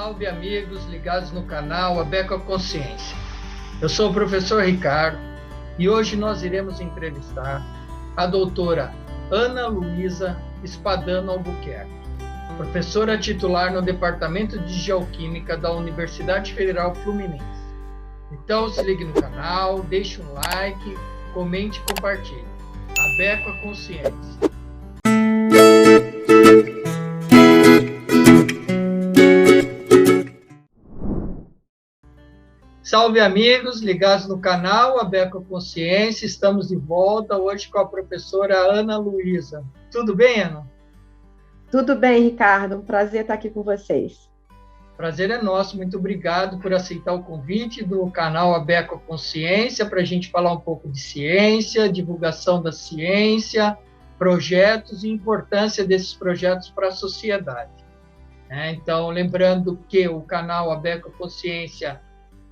Salve amigos ligados no canal Abeco a Consciência. Eu sou o professor Ricardo e hoje nós iremos entrevistar a doutora Ana Luísa Spadano Albuquerque, professora titular no Departamento de Geoquímica da Universidade Federal Fluminense. Então se ligue no canal, deixe um like, comente e compartilhe. Abeco a Consciência. Salve amigos ligados no canal Abeco a Consciência, estamos de volta hoje com a professora Ana Luísa. Tudo bem, Ana? Tudo bem, Ricardo, um prazer estar aqui com vocês. Prazer é nosso, muito obrigado por aceitar o convite do canal Abeco a Consciência para a gente falar um pouco de ciência, divulgação da ciência, projetos e importância desses projetos para a sociedade. Então, lembrando que o canal Abeco a Consciência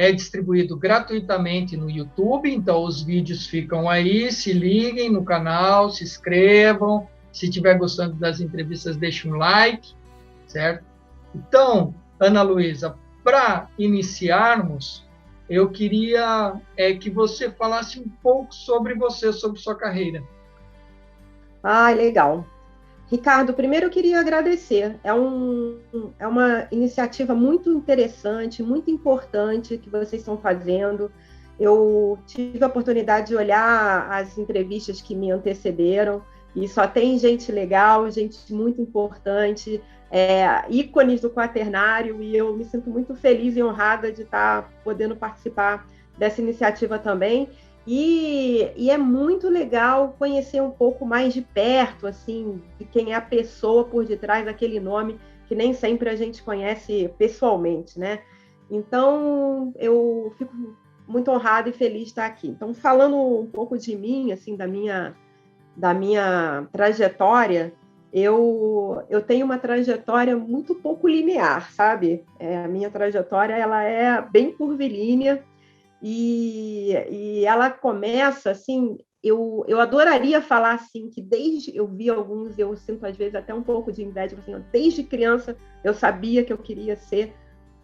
é distribuído gratuitamente no YouTube, então os vídeos ficam aí, se liguem no canal, se inscrevam, se estiver gostando das entrevistas, deixe um like, certo? Então, Ana Luísa, para iniciarmos, eu queria que você falasse um pouco sobre você, sobre sua carreira. Legal. Ricardo, primeiro eu queria agradecer. É uma iniciativa muito interessante, muito importante que vocês estão fazendo. Eu tive a oportunidade de olhar as entrevistas que me antecederam e só tem gente legal, gente muito importante, ícones do quaternário, e eu me sinto muito feliz e honrada de estar podendo participar dessa iniciativa também. E é muito legal conhecer um pouco mais de perto, assim, de quem é a pessoa por detrás daquele nome que nem sempre a gente conhece pessoalmente, né? Então, eu fico muito honrada e feliz de estar aqui. Então, falando um pouco de mim, assim, da minha trajetória, eu tenho uma trajetória muito pouco linear, sabe? A minha trajetória, ela é bem curvilínea, e ela começa assim, eu adoraria falar assim, que desde, eu vi alguns, eu sinto às vezes até um pouco de inveja, assim, desde criança eu sabia que eu queria ser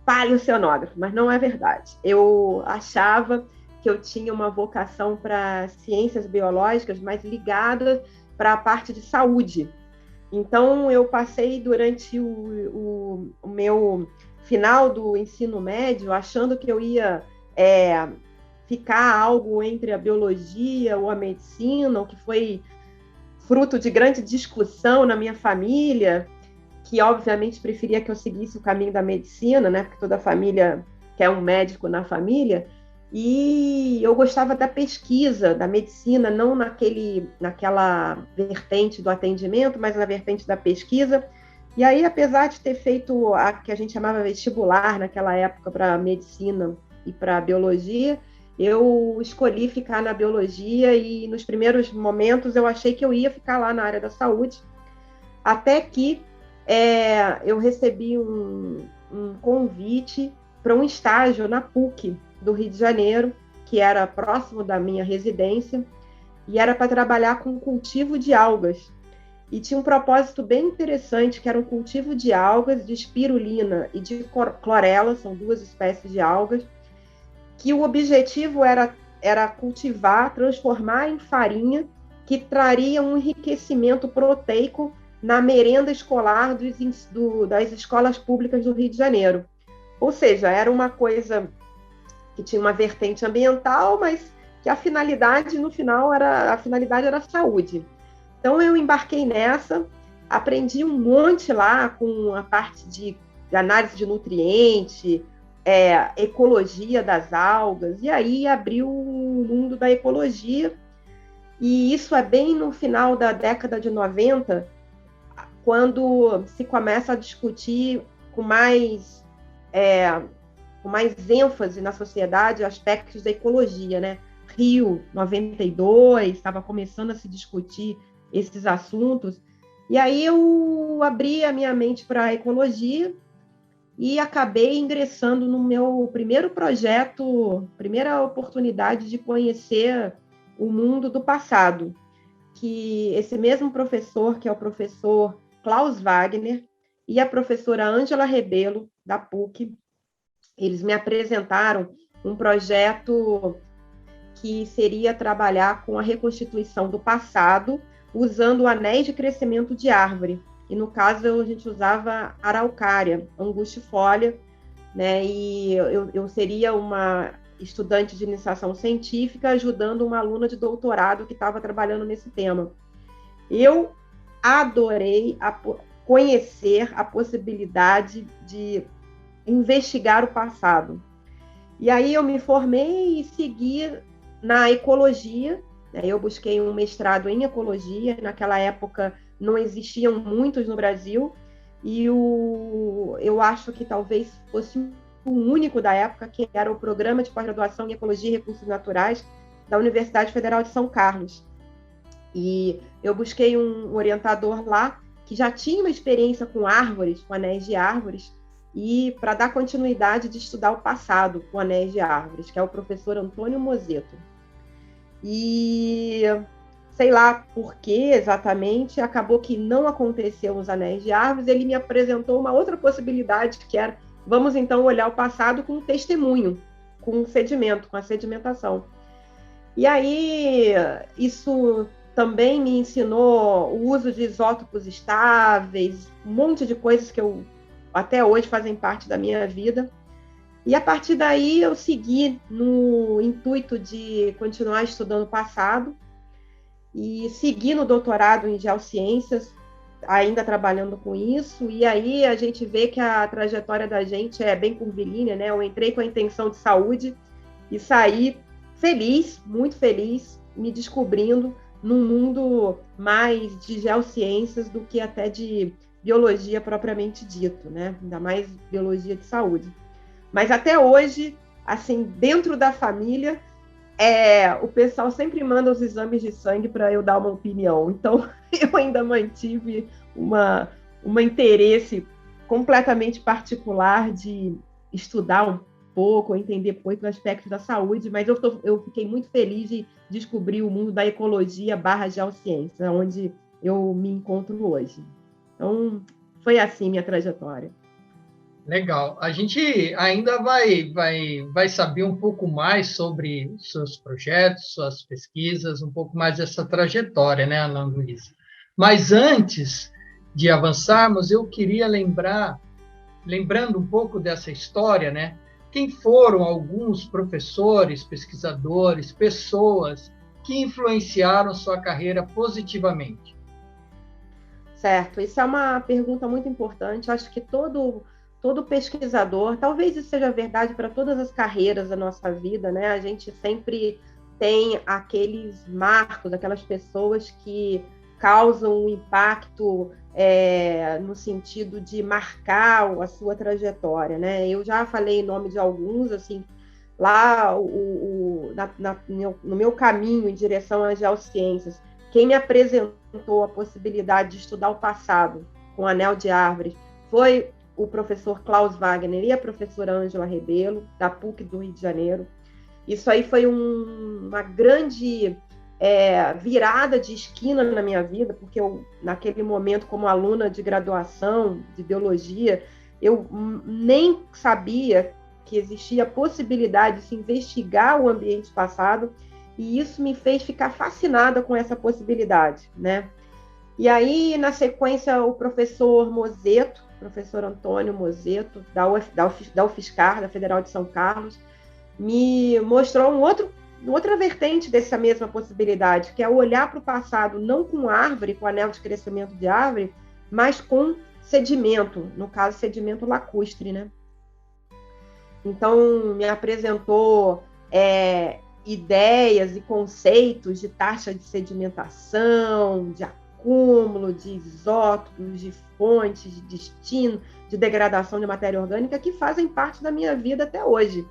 paleoceanógrafo, mas não é verdade. Eu achava que eu tinha uma vocação para ciências biológicas, mais ligada para a parte de saúde. Então, eu passei durante o meu final do ensino médio achando que eu ia ficar algo entre a biologia ou a medicina, o que foi fruto de grande discussão na minha família, que obviamente preferia que eu seguisse o caminho da medicina, né? Porque toda família quer um médico na família. E eu gostava da pesquisa, da medicina, não naquela vertente do atendimento, mas na vertente da pesquisa. E aí, apesar de ter feito a que a gente chamava vestibular naquela época para medicina e para biologia, eu escolhi ficar na biologia, e nos primeiros momentos eu achei que eu ia ficar lá na área da saúde, até que eu recebi um convite para um estágio na PUC do Rio de Janeiro, que era próximo da minha residência, e era para trabalhar com cultivo de algas. E tinha um propósito bem interessante, que era um cultivo de algas, de espirulina e de clorela, são duas espécies de algas, que o objetivo era cultivar, transformar em farinha, que traria um enriquecimento proteico na merenda escolar das escolas públicas do Rio de Janeiro. Ou seja, era uma coisa que tinha uma vertente ambiental, mas que a finalidade, no final, era a saúde. Então, eu embarquei nessa, aprendi um monte lá com a parte de análise de nutriente, ecologia das algas, e aí abriu o mundo da ecologia, e isso é bem no final da década de 90, quando se começa a discutir com mais ênfase na sociedade aspectos da ecologia, né? Rio 92, estava começando a se discutir esses assuntos, e aí eu abri a minha mente para a ecologia e acabei ingressando no meu primeiro projeto, primeira oportunidade de conhecer o mundo do passado, que esse mesmo professor, que é o professor Klaus Wagner, e a professora Ângela Rebelo, da PUC. Eles me apresentaram um projeto que seria trabalhar com a reconstituição do passado, usando anéis de crescimento de árvore. E, no caso, a gente usava araucária, angustifolia, né? E eu seria uma estudante de iniciação científica ajudando uma aluna de doutorado que estava trabalhando nesse tema. Eu adorei conhecer a possibilidade de investigar o passado. E aí eu me formei e segui na ecologia. Eu busquei um mestrado em ecologia. Naquela época não existiam muitos no Brasil, e eu acho que talvez fosse o único da época, que era o Programa de Pós-Graduação em Ecologia e Recursos Naturais da Universidade Federal de São Carlos. E eu busquei um orientador lá que já tinha uma experiência com árvores, com anéis de árvores, e para dar continuidade de estudar o passado com anéis de árvores, que é o professor Antônio Mozeto. E sei lá por que exatamente, acabou que não aconteceu os anéis de árvores. Ele me apresentou uma outra possibilidade, que era, vamos então olhar o passado com testemunho, com sedimento, com a sedimentação. E aí, isso também me ensinou o uso de isótopos estáveis, um monte de coisas que até hoje fazem parte da minha vida. E a partir daí eu segui no intuito de continuar estudando o passado e segui no doutorado em geociências, ainda trabalhando com isso. E aí a gente vê que a trajetória da gente é bem curvilínea, né? Eu entrei com a intenção de saúde e saí feliz, muito feliz, me descobrindo num mundo mais de geociências do que até de biologia propriamente dito, né? Ainda mais biologia de saúde. Mas até hoje, assim, dentro da família, o pessoal sempre manda os exames de sangue para eu dar uma opinião. Então, eu ainda mantive um interesse completamente particular de estudar um pouco, entender muito o aspecto da saúde, mas eu fiquei muito feliz de descobrir o mundo da ecologia / geociência, onde eu me encontro hoje. Então, foi assim minha trajetória. Legal. A gente ainda vai saber um pouco mais sobre seus projetos, suas pesquisas, um pouco mais dessa trajetória, né, Ana Luísa? Mas antes de avançarmos, eu queria lembrando um pouco dessa história, né? Quem foram alguns professores, pesquisadores, pessoas que influenciaram sua carreira positivamente? Certo, isso é uma pergunta muito importante. Acho que todo pesquisador, talvez isso seja verdade para todas as carreiras da nossa vida, né? A gente sempre tem aqueles marcos, aquelas pessoas que causam um impacto no sentido de marcar a sua trajetória, né? Eu já falei em nome de alguns, assim, lá no meu caminho em direção às geociências, quem me apresentou a possibilidade de estudar o passado com o Anel de Árvores foi o professor Klaus Wagner e a professora Ângela Rebelo, da PUC do Rio de Janeiro. Isso aí foi uma grande virada de esquina na minha vida, porque eu, naquele momento, como aluna de graduação de biologia, eu nem sabia que existia a possibilidade de se investigar o ambiente passado, e isso me fez ficar fascinada com essa possibilidade, né? E aí, na sequência, o professor Mozeto, professor Antônio Mozeto, da UFSCar, da Federal de São Carlos, me mostrou outra vertente dessa mesma possibilidade, que é olhar para o passado não com árvore, com anel de crescimento de árvore, mas com sedimento, no caso, sedimento lacustre, né? Então, me apresentou ideias e conceitos de taxa de sedimentação, de acúmulo, de isótopos, de fontes, de destino, de degradação de matéria orgânica, que fazem parte da minha vida até hoje.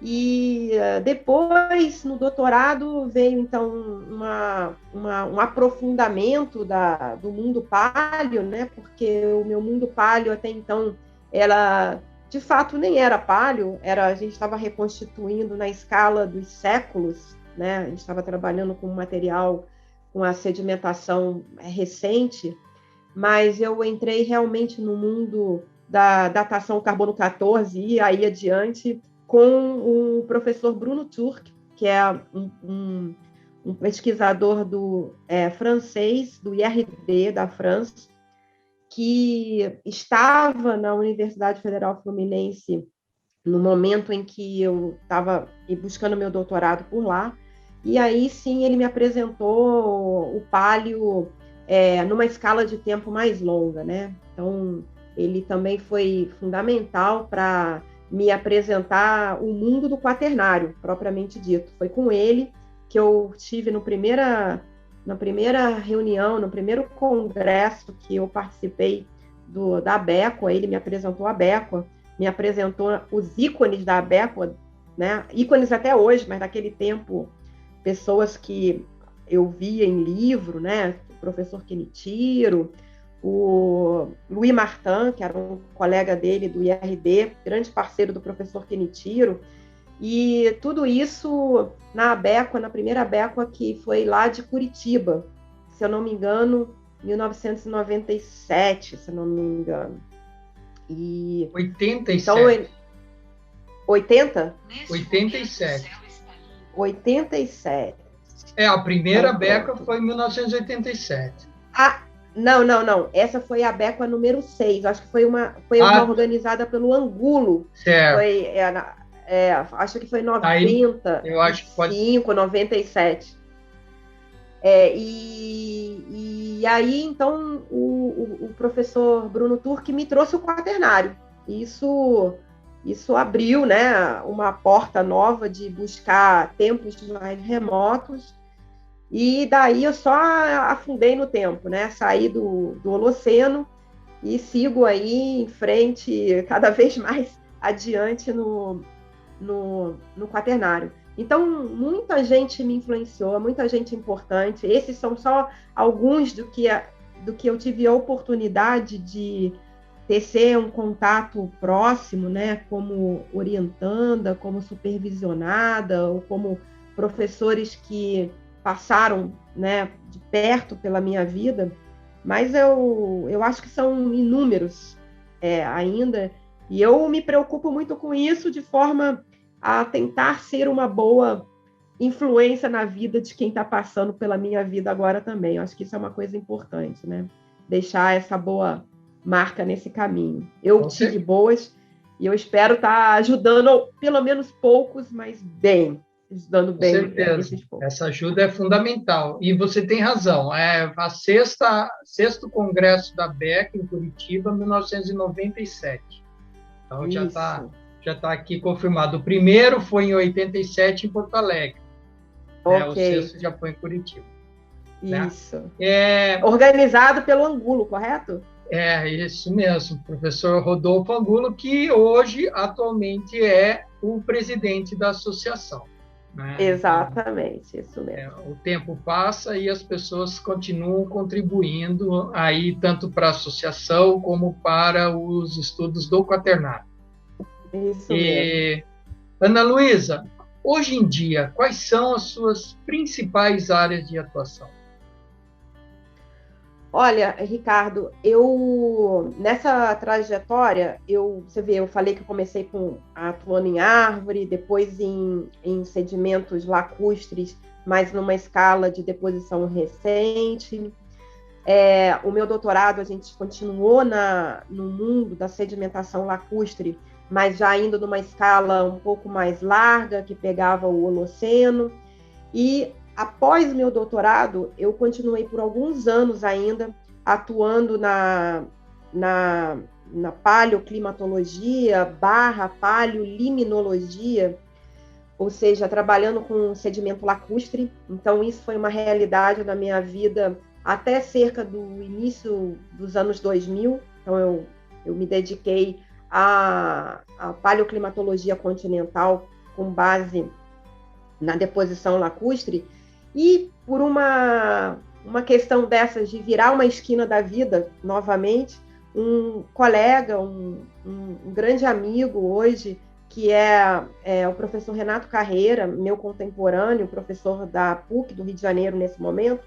E depois, no doutorado, veio, então, um aprofundamento do mundo paleo, né? Porque o meu mundo paleo, até então, ela, de fato, nem era paleo, a gente estava reconstituindo na escala dos séculos, né? A gente estava trabalhando com material com a sedimentação recente, mas eu entrei realmente no mundo da datação carbono 14 e aí adiante, com o professor Bruno Turk, que é um pesquisador francês, do IRD da França, que estava na Universidade Federal Fluminense no momento em que eu estava buscando meu doutorado por lá, e aí sim ele me apresentou o paleo numa escala de tempo mais longa, né? Então, ele também foi fundamental para me apresentar o mundo do quaternário, propriamente dito. Foi com ele que eu tive na primeira reunião, no primeiro congresso que eu participei da ABECOA. Ele me apresentou a ABECOA, me apresentou os ícones da ABECOA, né? Ícones até hoje, mas naquele tempo, pessoas que eu via em livro, né? O professor Kenichiro, o Louis Martin, que era um colega dele do IRD, grande parceiro do professor Kenichiro, e tudo isso na ABECOA, na primeira ABECOA, que foi lá de Curitiba, se eu não me engano, 1997, se eu não me engano. 87. Então, 80? 87. 87. A primeira ABECOA foi em 1987. Não. Essa foi a ABECOA número 6. Acho que foi uma organizada pelo Angulo. Certo. Foi, acho que foi 90, aí, eu acho que pode... 97. E aí, então, o professor Bruno Turk me trouxe o quaternário. Isso abriu, né, uma porta nova de buscar tempos mais remotos. E daí eu só afundei no tempo, né? Saí do Holoceno e sigo aí em frente, cada vez mais adiante no quaternário. Então, muita gente me influenciou, muita gente importante. Esses são só alguns do que eu tive a oportunidade de tecer um contato próximo, né? Como orientanda, como supervisionada, ou como professores que passaram, né, de perto pela minha vida, mas eu acho que são inúmeros ainda, e eu me preocupo muito com isso, de forma a tentar ser uma boa influência na vida de quem está passando pela minha vida agora também. Eu acho que isso é uma coisa importante, né? Deixar essa boa marca nesse caminho. Eu tive boas, e eu espero estar ajudando pelo menos poucos, mas bem. Dando bem. Com certeza. Essa ajuda é fundamental. E você tem razão. Sexto Congresso da ABECOA em Curitiba, 1997. Então, isso. já tá aqui confirmado. O primeiro foi em 87 em Porto Alegre. Okay. O sexto já foi em Curitiba. Isso. Né? Organizado pelo Angulo, correto? Isso mesmo. Professor Rodolfo Angulo, que hoje, atualmente, é o presidente da associação. Né? Exatamente, isso mesmo. O tempo passa e as pessoas continuam contribuindo aí tanto para a associação como para os estudos do quaternário. Isso mesmo. Ana Luísa, hoje em dia, quais são as suas principais áreas de atuação? Olha, Ricardo, nessa trajetória, você vê, eu falei que eu comecei atuando em árvore, depois em sedimentos lacustres, mas numa escala de deposição recente. O meu doutorado, a gente continuou no mundo da sedimentação lacustre, mas já indo numa escala um pouco mais larga, que pegava o Holoceno. E após meu doutorado, eu continuei por alguns anos ainda atuando na paleoclimatologia / paleoliminologia, ou seja, trabalhando com sedimento lacustre. Então, isso foi uma realidade na minha vida até cerca do início dos anos 2000. Então, eu me dediquei à paleoclimatologia continental com base na deposição lacustre. E por uma questão dessas de virar uma esquina da vida novamente, um colega, um grande amigo hoje, que é o professor Renato Carreira, meu contemporâneo, professor da PUC do Rio de Janeiro nesse momento,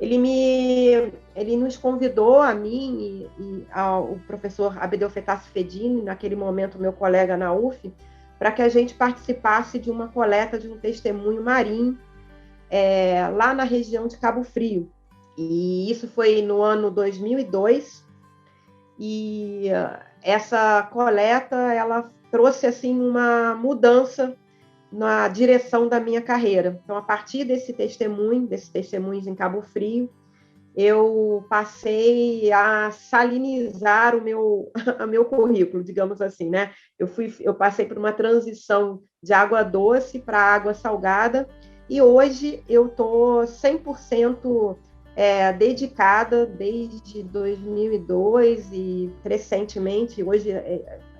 ele nos convidou, a mim e ao professor Abdel Fetas Fedini, naquele momento meu colega na UF, para que a gente participasse de uma coleta de um testemunho marinho lá na região de Cabo Frio. E isso foi no ano 2002, e essa coleta ela trouxe assim uma mudança na direção da minha carreira. Então, a partir desses testemunhos em Cabo Frio, eu passei a salinizar o meu currículo, digamos assim, né? Eu passei por uma transição de água doce para água salgada, e hoje eu estou 100% dedicada desde 2002 e recentemente, hoje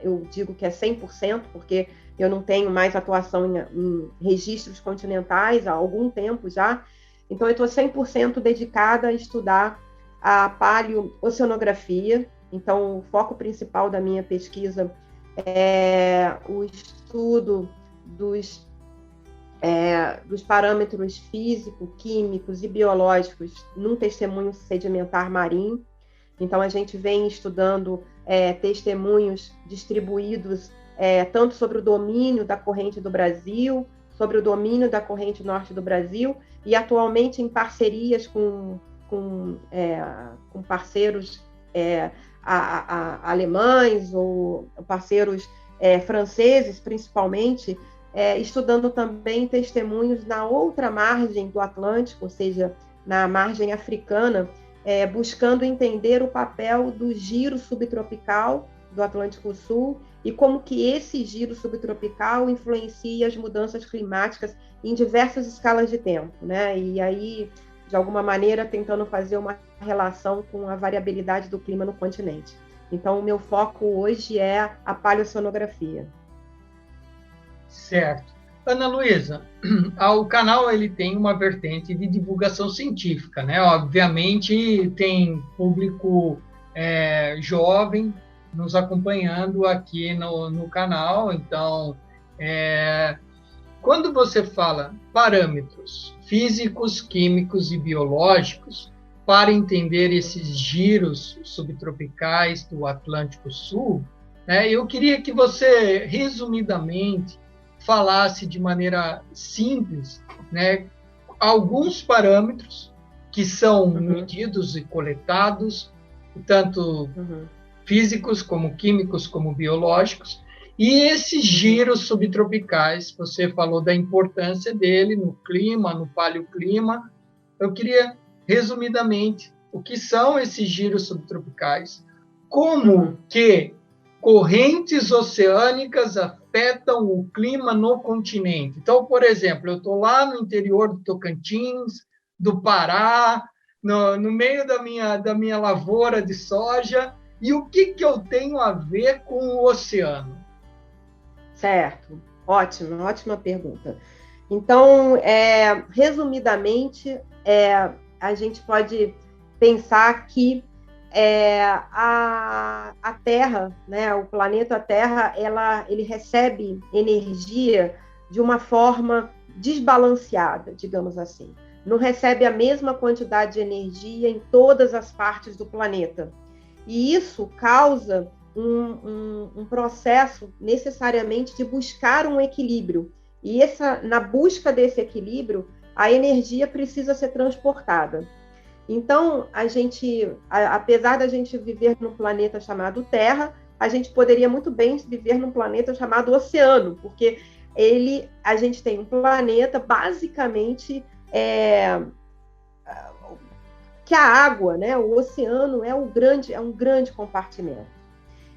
eu digo que é 100%, porque eu não tenho mais atuação em registros continentais há algum tempo já, então eu estou 100% dedicada a estudar a paleoceanografia. Então o foco principal da minha pesquisa é o estudo dos parâmetros físicos, químicos e biológicos num testemunho sedimentar marinho. Então, a gente vem estudando testemunhos distribuídos tanto sobre o domínio da corrente do Brasil, sobre o domínio da corrente norte do Brasil, e atualmente em parcerias com parceiros alemães ou parceiros franceses, principalmente, estudando também testemunhos na outra margem do Atlântico, ou seja, na margem africana, buscando entender o papel do giro subtropical do Atlântico Sul e como que esse giro subtropical influencia as mudanças climáticas em diversas escalas de tempo, né? E aí, de alguma maneira, tentando fazer uma relação com a variabilidade do clima no continente. Então, o meu foco hoje é a paleoceanografia. Certo. Ana Luísa, o canal ele tem uma vertente de divulgação científica, né? Obviamente tem público jovem nos acompanhando aqui no canal, então quando você fala parâmetros físicos, químicos e biológicos para entender esses giros subtropicais do Atlântico Sul, eu queria que você, resumidamente, falasse de maneira simples, alguns parâmetros que são medidos e coletados, tanto físicos, como químicos, como biológicos, e esses giros subtropicais, você falou da importância dele no clima, no paleoclima. Eu queria, resumidamente, o que são esses giros subtropicais, como que correntes oceânicas afetam o clima no continente. Então, por exemplo, eu estou lá no interior do Tocantins, do Pará, no meio da minha lavoura de soja, e o que eu tenho a ver com o oceano? Certo, ótima pergunta. Então, resumidamente, a gente pode pensar que a Terra, né, o planeta Terra, ele recebe energia de uma forma desbalanceada, digamos assim. Não recebe a mesma quantidade de energia em todas as partes do planeta. E isso causa um processo necessariamente de buscar um equilíbrio. E na busca desse equilíbrio, a energia precisa ser transportada. Então, apesar da gente viver num planeta chamado Terra, a gente poderia muito bem viver num planeta chamado Oceano, porque a gente tem um planeta, basicamente, que a água, né? O oceano é um grande compartimento.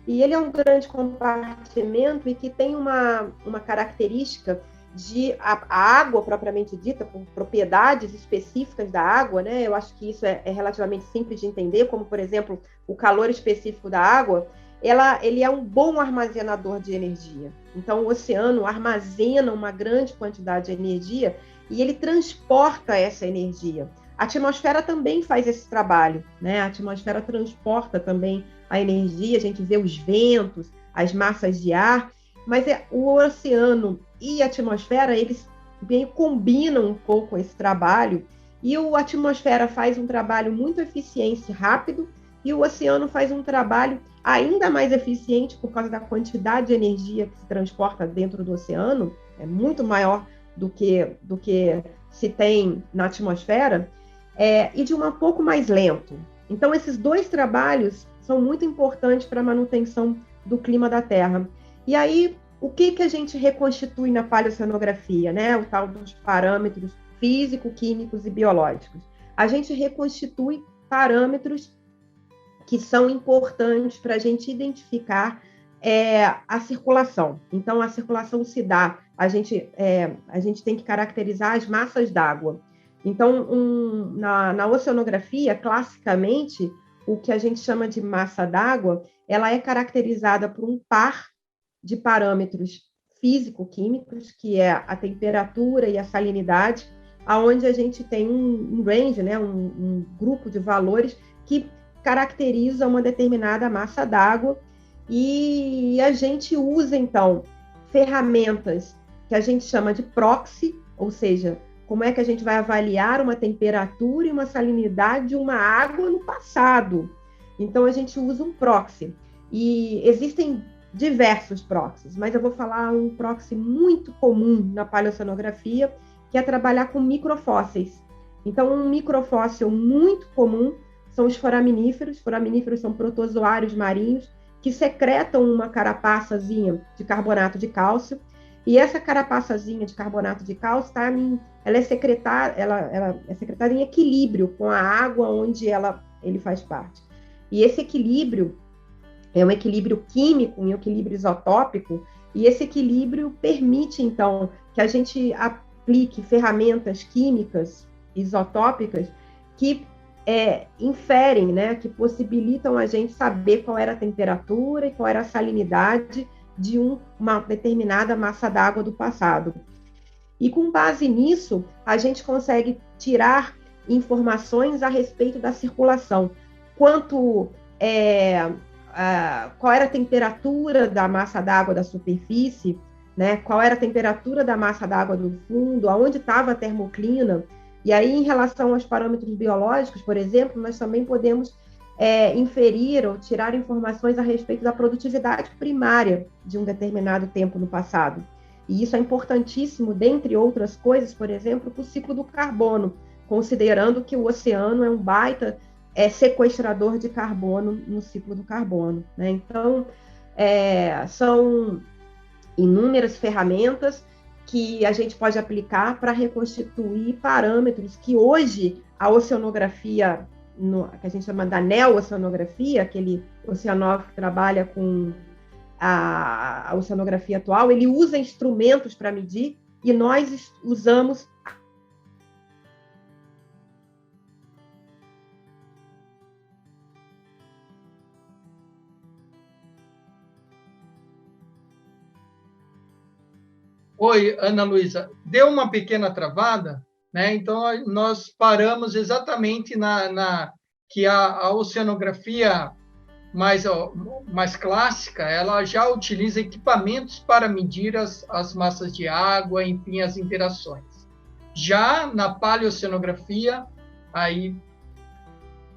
E ele é um grande compartimento e que tem uma característica de a água propriamente dita, com propriedades específicas da água, né? Eu acho que isso é relativamente simples de entender, como, por exemplo, o calor específico da água, ele é um bom armazenador de energia. Então, o oceano armazena uma grande quantidade de energia e ele transporta essa energia. A atmosfera também faz esse trabalho, né? A atmosfera transporta também a energia, a gente vê os ventos, as massas de ar, mas o oceano e a atmosfera, eles bem combinam um pouco esse trabalho E a atmosfera faz um trabalho muito eficiente, rápido, e o oceano faz um trabalho ainda mais eficiente por causa da quantidade de energia que se transporta dentro do oceano, é muito maior do que se tem na atmosfera, e de um pouco mais lento. Então, esses dois trabalhos são muito importantes para a manutenção do clima da Terra. E aí, o que a gente reconstitui na paleoceanografia, né? O tal dos parâmetros físico-químicos e biológicos. A gente reconstitui parâmetros que são importantes para a gente identificar a circulação. Então, a circulação se dá, a gente tem que caracterizar as massas d'água. Então, na oceanografia, classicamente, o que a gente chama de massa d'água, ela é caracterizada por um par de parâmetros físico-químicos, que é a temperatura e a salinidade, aonde a gente tem um range, né, um grupo de valores que caracteriza uma determinada massa d'água, e a gente usa, então, ferramentas que a gente chama de proxy, ou seja, como é que a gente vai avaliar uma temperatura e uma salinidade de uma água no passado. Então, a gente usa um proxy. E existem diversos proxies, mas eu vou falar um proxy muito comum na paleoceanografia, que é trabalhar com microfósseis. Então, um microfóssil muito comum são os foraminíferos. Foraminíferos são protozoários marinhos que secretam uma carapaçazinha de carbonato de cálcio, e essa carapaçazinha de carbonato de cálcio ela é secretada em equilíbrio com a água onde ele faz parte. E esse equilíbrio é um equilíbrio químico, um equilíbrio isotópico, e esse equilíbrio permite, então, que a gente aplique ferramentas químicas isotópicas que inferem, né, que possibilitam a gente saber qual era a temperatura e qual era a salinidade de uma determinada massa d'água do passado. E com base nisso, a gente consegue tirar informações a respeito da circulação. Qual era a temperatura da massa d'água da superfície, né? Qual era a temperatura da massa d'água do fundo, aonde estava a termoclina. E aí, em relação aos parâmetros biológicos, por exemplo, nós também podemos inferir ou tirar informações a respeito da produtividade primária de um determinado tempo no passado. E isso é importantíssimo, dentre outras coisas, por exemplo, para o ciclo do carbono, considerando que o oceano é um baita sequestrador de carbono no ciclo do carbono, né? Então, são inúmeras ferramentas que a gente pode aplicar para reconstituir parâmetros que hoje a oceanografia, que a gente chama da neo-oceanografia, aquele oceanógrafo que trabalha com a oceanografia atual, ele usa instrumentos para medir, e nós usamos Oi, Ana Luísa, deu uma pequena travada, né? Então, nós paramos exatamente que a oceanografia mais clássica, ela já utiliza equipamentos para medir as massas de água, enfim, as interações. Já na paleoceanografia, aí...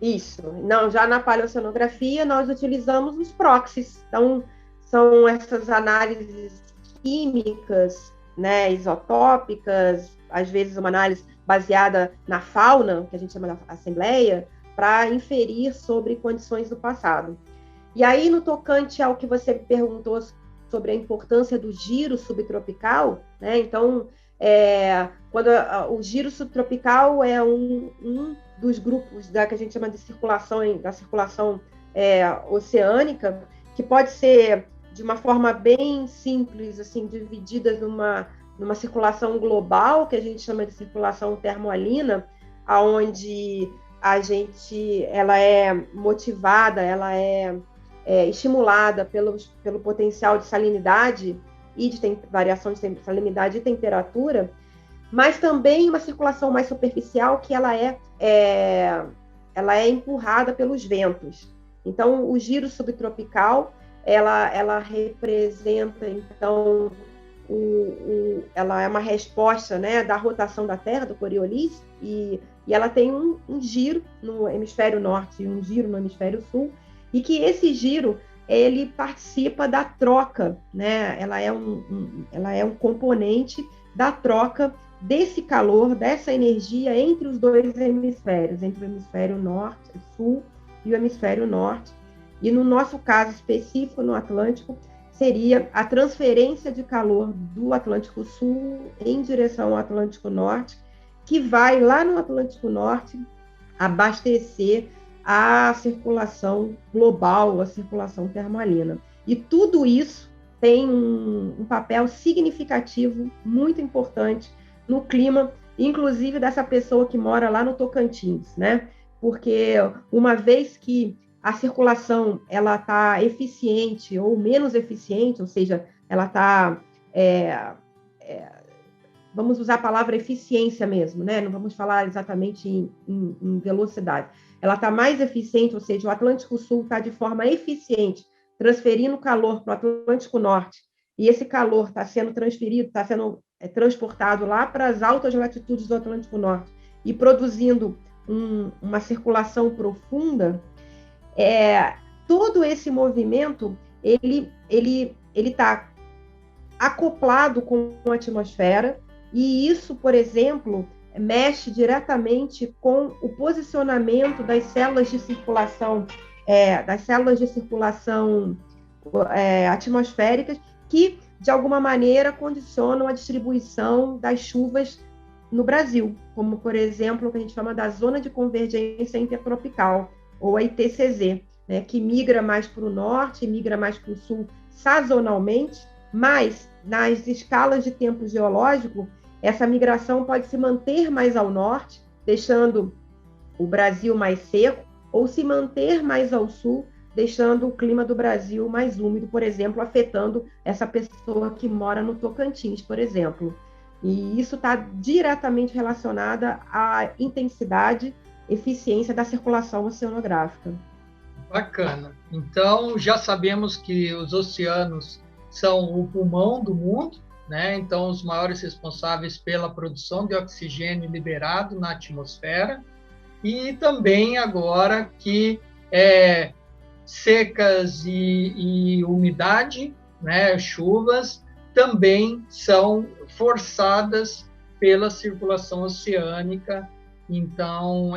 Isso. Não, já na paleoceanografia, nós utilizamos os proxies. Então, são essas análises químicas, né, isotópicas, às vezes uma análise baseada na fauna, que a gente chama de assembleia, para inferir sobre condições do passado. E aí, no tocante ao que você perguntou sobre a importância do giro subtropical, né, então, quando o giro subtropical é um dos grupos que a gente chama de circulação oceânica, que pode ser de uma forma bem simples, assim, divididas numa circulação global, que a gente chama de circulação termoalina, onde ela é motivada, ela é estimulada pelo potencial de salinidade e de variação de salinidade e temperatura, mas também uma circulação mais superficial, que ela é empurrada pelos ventos. Então, o giro subtropical ela representa, então, ela é uma resposta, né, da rotação da Terra, do Coriolis, e ela tem um giro no hemisfério norte e um giro no hemisfério sul, e que esse giro ele participa da troca, né? Ela é um componente da troca desse calor, dessa energia entre os dois hemisférios, entre o hemisfério norte, sul e o hemisfério norte. E no nosso caso específico, no Atlântico, seria a transferência de calor do Atlântico Sul em direção ao Atlântico Norte, que vai lá no Atlântico Norte abastecer a circulação global, a circulação termalina. E tudo isso tem um papel significativo, muito importante, no clima, inclusive dessa pessoa que mora lá no Tocantins, né? Porque uma vez que a circulação ela está eficiente ou menos eficiente, ou seja, ela está... vamos usar a palavra eficiência mesmo, né? Não vamos falar exatamente em velocidade. Ela está mais eficiente, ou seja, o Atlântico Sul está de forma eficiente, transferindo calor para o Atlântico Norte, e esse calor está sendo transferido, está sendo transportado lá para as altas latitudes do Atlântico Norte e produzindo uma circulação profunda. Todo esse movimento ele está acoplado com a atmosfera, e isso, por exemplo, mexe diretamente com o posicionamento das células de circulação, atmosféricas, que, de alguma maneira, condicionam a distribuição das chuvas no Brasil, como, por exemplo, o que a gente chama da Zona de Convergência Intertropical, ou a ITCZ, né, que migra mais para o norte, migra mais para o sul sazonalmente, mas nas escalas de tempo geológico, essa migração pode se manter mais ao norte, deixando o Brasil mais seco, ou se manter mais ao sul, deixando o clima do Brasil mais úmido, por exemplo, afetando essa pessoa que mora no Tocantins, por exemplo. E isso está diretamente relacionado à intensidade, eficiência da circulação oceanográfica. Bacana. Então, já sabemos que os oceanos são o pulmão do mundo, né? Então, os maiores responsáveis pela produção de oxigênio liberado na atmosfera, e também agora que secas e umidade, né, chuvas, também são forçadas pela circulação oceânica. Então,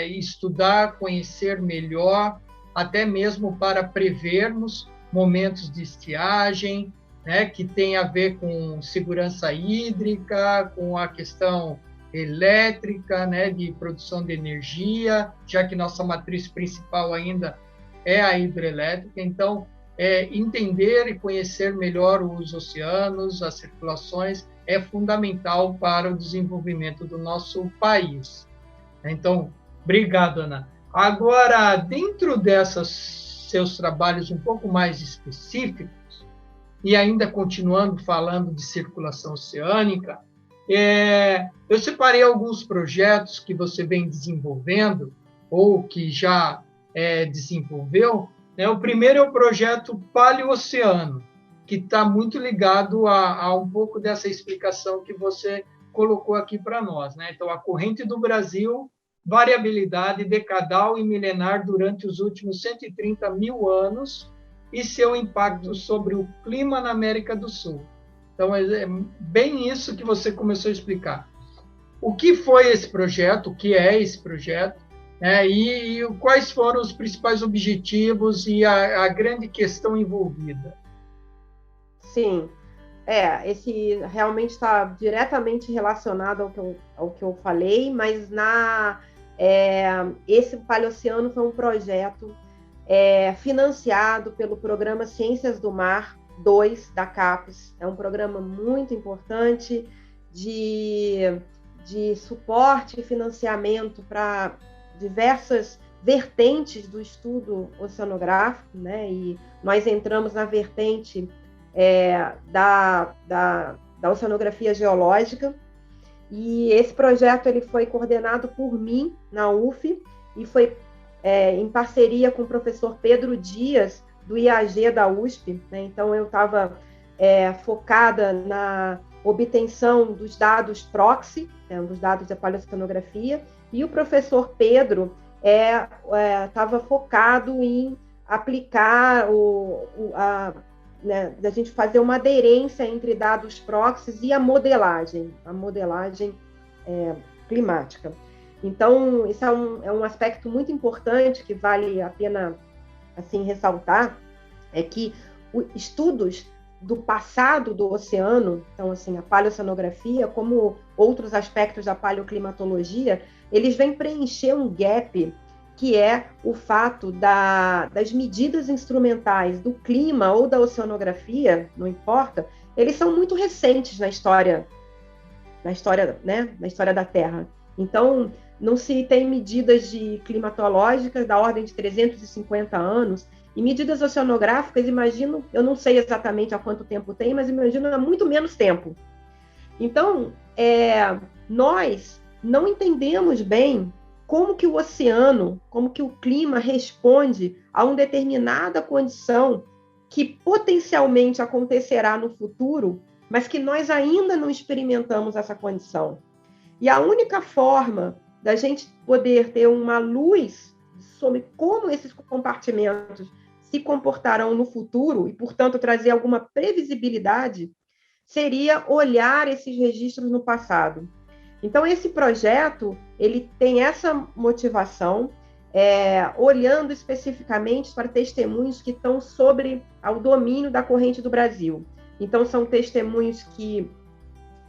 estudar, conhecer melhor, até mesmo para prevermos momentos de estiagem, né, que tem a ver com segurança hídrica, com a questão elétrica, né, de produção de energia, já que nossa matriz principal ainda é a hidrelétrica. Então, entender e conhecer melhor os oceanos, as circulações, é fundamental para o desenvolvimento do nosso país. Então, obrigado, Ana. Agora, dentro desses seus trabalhos um pouco mais específicos, e ainda continuando falando de circulação oceânica, eu separei alguns projetos que você vem desenvolvendo, ou que já desenvolveu. O primeiro é o projeto Paleoceano, que está muito ligado a um pouco dessa explicação que você colocou aqui para nós, né? Então, a corrente do Brasil, variabilidade decadal e milenar durante os últimos 130 mil anos e seu impacto sobre o clima na América do Sul. Então, é bem isso que você começou a explicar. O que foi esse projeto, o que é esse projeto, né? E quais foram os principais objetivos e a grande questão envolvida? Sim, esse realmente está diretamente relacionado ao que eu falei, mas esse Paleoceano foi um projeto financiado pelo programa Ciências do Mar 2 da CAPES. É um programa muito importante de suporte e financiamento para diversas vertentes do estudo oceanográfico, né? E nós entramos na vertente da oceanografia geológica, e esse projeto ele foi coordenado por mim na UF e foi em parceria com o professor Pedro Dias, do IAG da USP, né? Então eu estava focada na obtenção dos dados proxy, dos dados da paleoceanografia, e o professor Pedro estava focado em aplicar da gente fazer uma aderência entre dados proxies e a modelagem climática. Então, isso é um aspecto muito importante que vale a pena assim ressaltar, é que estudos do passado do oceano, então assim, a paleoceanografia, como outros aspectos da paleoclimatologia, eles vêm preencher um gap que é o fato das medidas instrumentais do clima ou da oceanografia, não importa, eles são muito recentes na história da Terra. Então, não se tem medidas climatológicas da ordem de 350 anos, e medidas oceanográficas, imagino, eu não sei exatamente há quanto tempo tem, mas imagino há muito menos tempo. Então, nós não entendemos bem como que o oceano, como que o clima responde a uma determinada condição que potencialmente acontecerá no futuro, mas que nós ainda não experimentamos essa condição. E a única forma da gente poder ter uma luz sobre como esses compartimentos se comportarão no futuro e, portanto, trazer alguma previsibilidade, seria olhar esses registros no passado. Então, esse projeto, ele tem essa motivação, olhando especificamente para testemunhos que estão sobre o domínio da corrente do Brasil. Então, são testemunhos que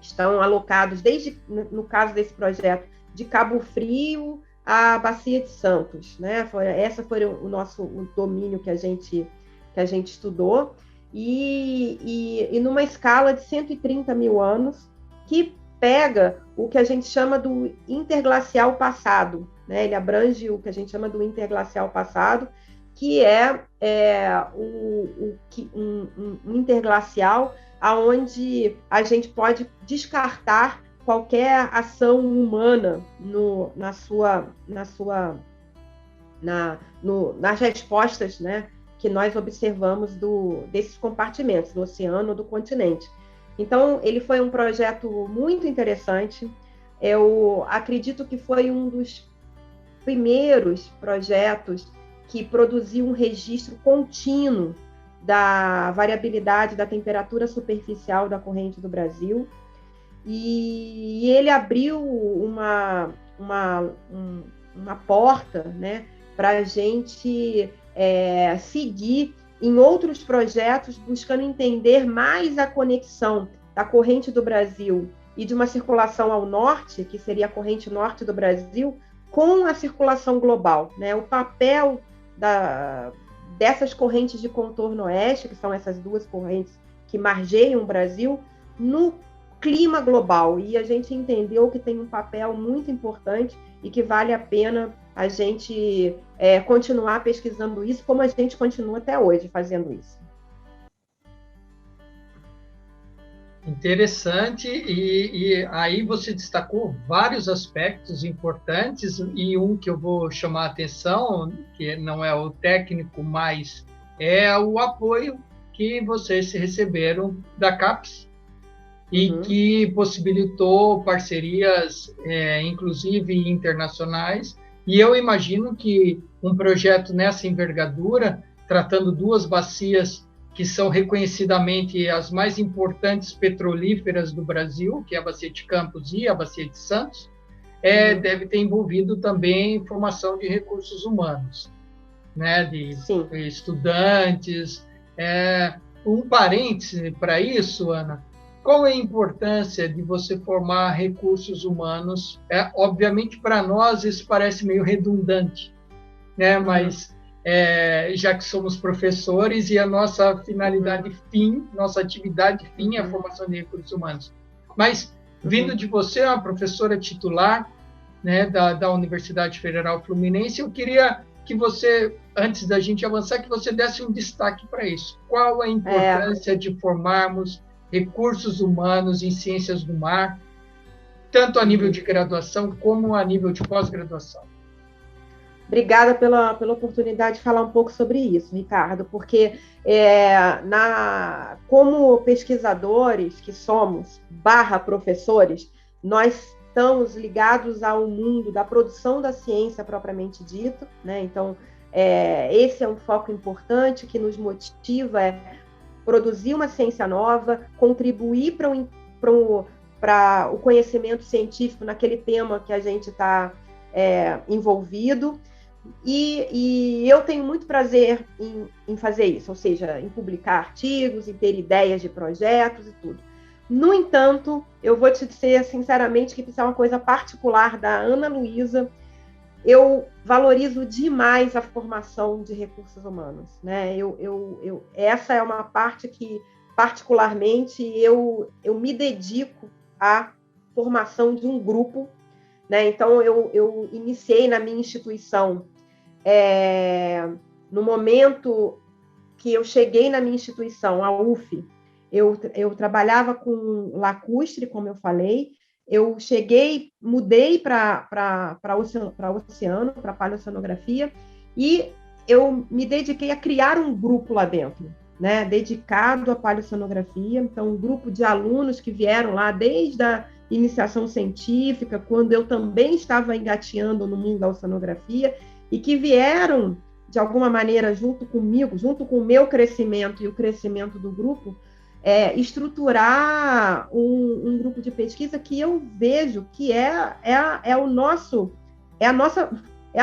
estão alocados, no caso desse projeto, de Cabo Frio à Bacia de Santos, né? Essa foi o domínio que a gente estudou, e numa escala de 130 mil anos, que pega o que a gente chama do interglacial passado, né? Ele abrange o que a gente chama do interglacial passado, que é um interglacial aonde a gente pode descartar qualquer ação humana nas respostas, né, que nós observamos desses compartimentos, do oceano, do continente. Então, ele foi um projeto muito interessante. Eu acredito que foi um dos primeiros projetos que produziu um registro contínuo da variabilidade da temperatura superficial da corrente do Brasil. E ele abriu uma porta, né, para a gente seguir em outros projetos, buscando entender mais a conexão da corrente do Brasil e de uma circulação ao norte, que seria a corrente norte do Brasil, com a circulação global, né? O papel dessas correntes de contorno oeste, que são essas duas correntes que margeiam o Brasil, no clima global. E a gente entendeu que tem um papel muito importante e que vale a pena a gente continuar pesquisando isso, como a gente continua até hoje fazendo isso. Interessante, e aí você destacou vários aspectos importantes, e um que eu vou chamar a atenção, que não é o técnico, mas é o apoio que vocês receberam da CAPES, e que possibilitou parcerias, inclusive internacionais. E eu imagino que um projeto nessa envergadura, tratando duas bacias que são reconhecidamente as mais importantes petrolíferas do Brasil, que é a Bacia de Campos e a Bacia de Santos, deve ter envolvido também formação de recursos humanos, né, de estudantes. Um parêntese para isso, Ana: qual é a importância de você formar recursos humanos? Obviamente, para nós, isso parece meio redundante, né? Mas, já que somos professores e a nossa finalidade fim, nossa atividade fim é a formação de recursos humanos. Mas, vindo de você, uma professora titular, né, da Universidade Federal Fluminense, eu queria que você, antes da gente avançar, que você desse um destaque para isso. Qual a importância de formarmos recursos humanos em ciências do mar, tanto a nível de graduação como a nível de pós-graduação? Obrigada pela oportunidade de falar um pouco sobre isso, Ricardo, porque como pesquisadores que somos, professores, nós estamos ligados ao mundo da produção da ciência propriamente dito, né? Então, esse é um foco importante que nos motiva produzir uma ciência nova, contribuir para o conhecimento científico naquele tema que a gente está envolvido. E eu tenho muito prazer em fazer isso, ou seja, em publicar artigos, em ter ideias de projetos e tudo. No entanto, eu vou te dizer sinceramente que isso é uma coisa particular da Ana Luísa. Eu valorizo demais a formação de recursos humanos, né? Essa é uma parte que, particularmente, eu me dedico à formação de um grupo, né? Então, eu iniciei na minha instituição, no momento que eu cheguei na minha instituição, a UF, eu trabalhava com lacustre, como eu falei. Eu mudei para oceano, para paleoceanografia, e eu me dediquei a criar um grupo lá dentro, né, dedicado à paleoceanografia. Então, um grupo de alunos que vieram lá desde a iniciação científica, quando eu também estava engateando no mundo da oceanografia, e que vieram, de alguma maneira, junto comigo, junto com o meu crescimento e o crescimento do grupo, estruturar um grupo de pesquisa que eu vejo que é a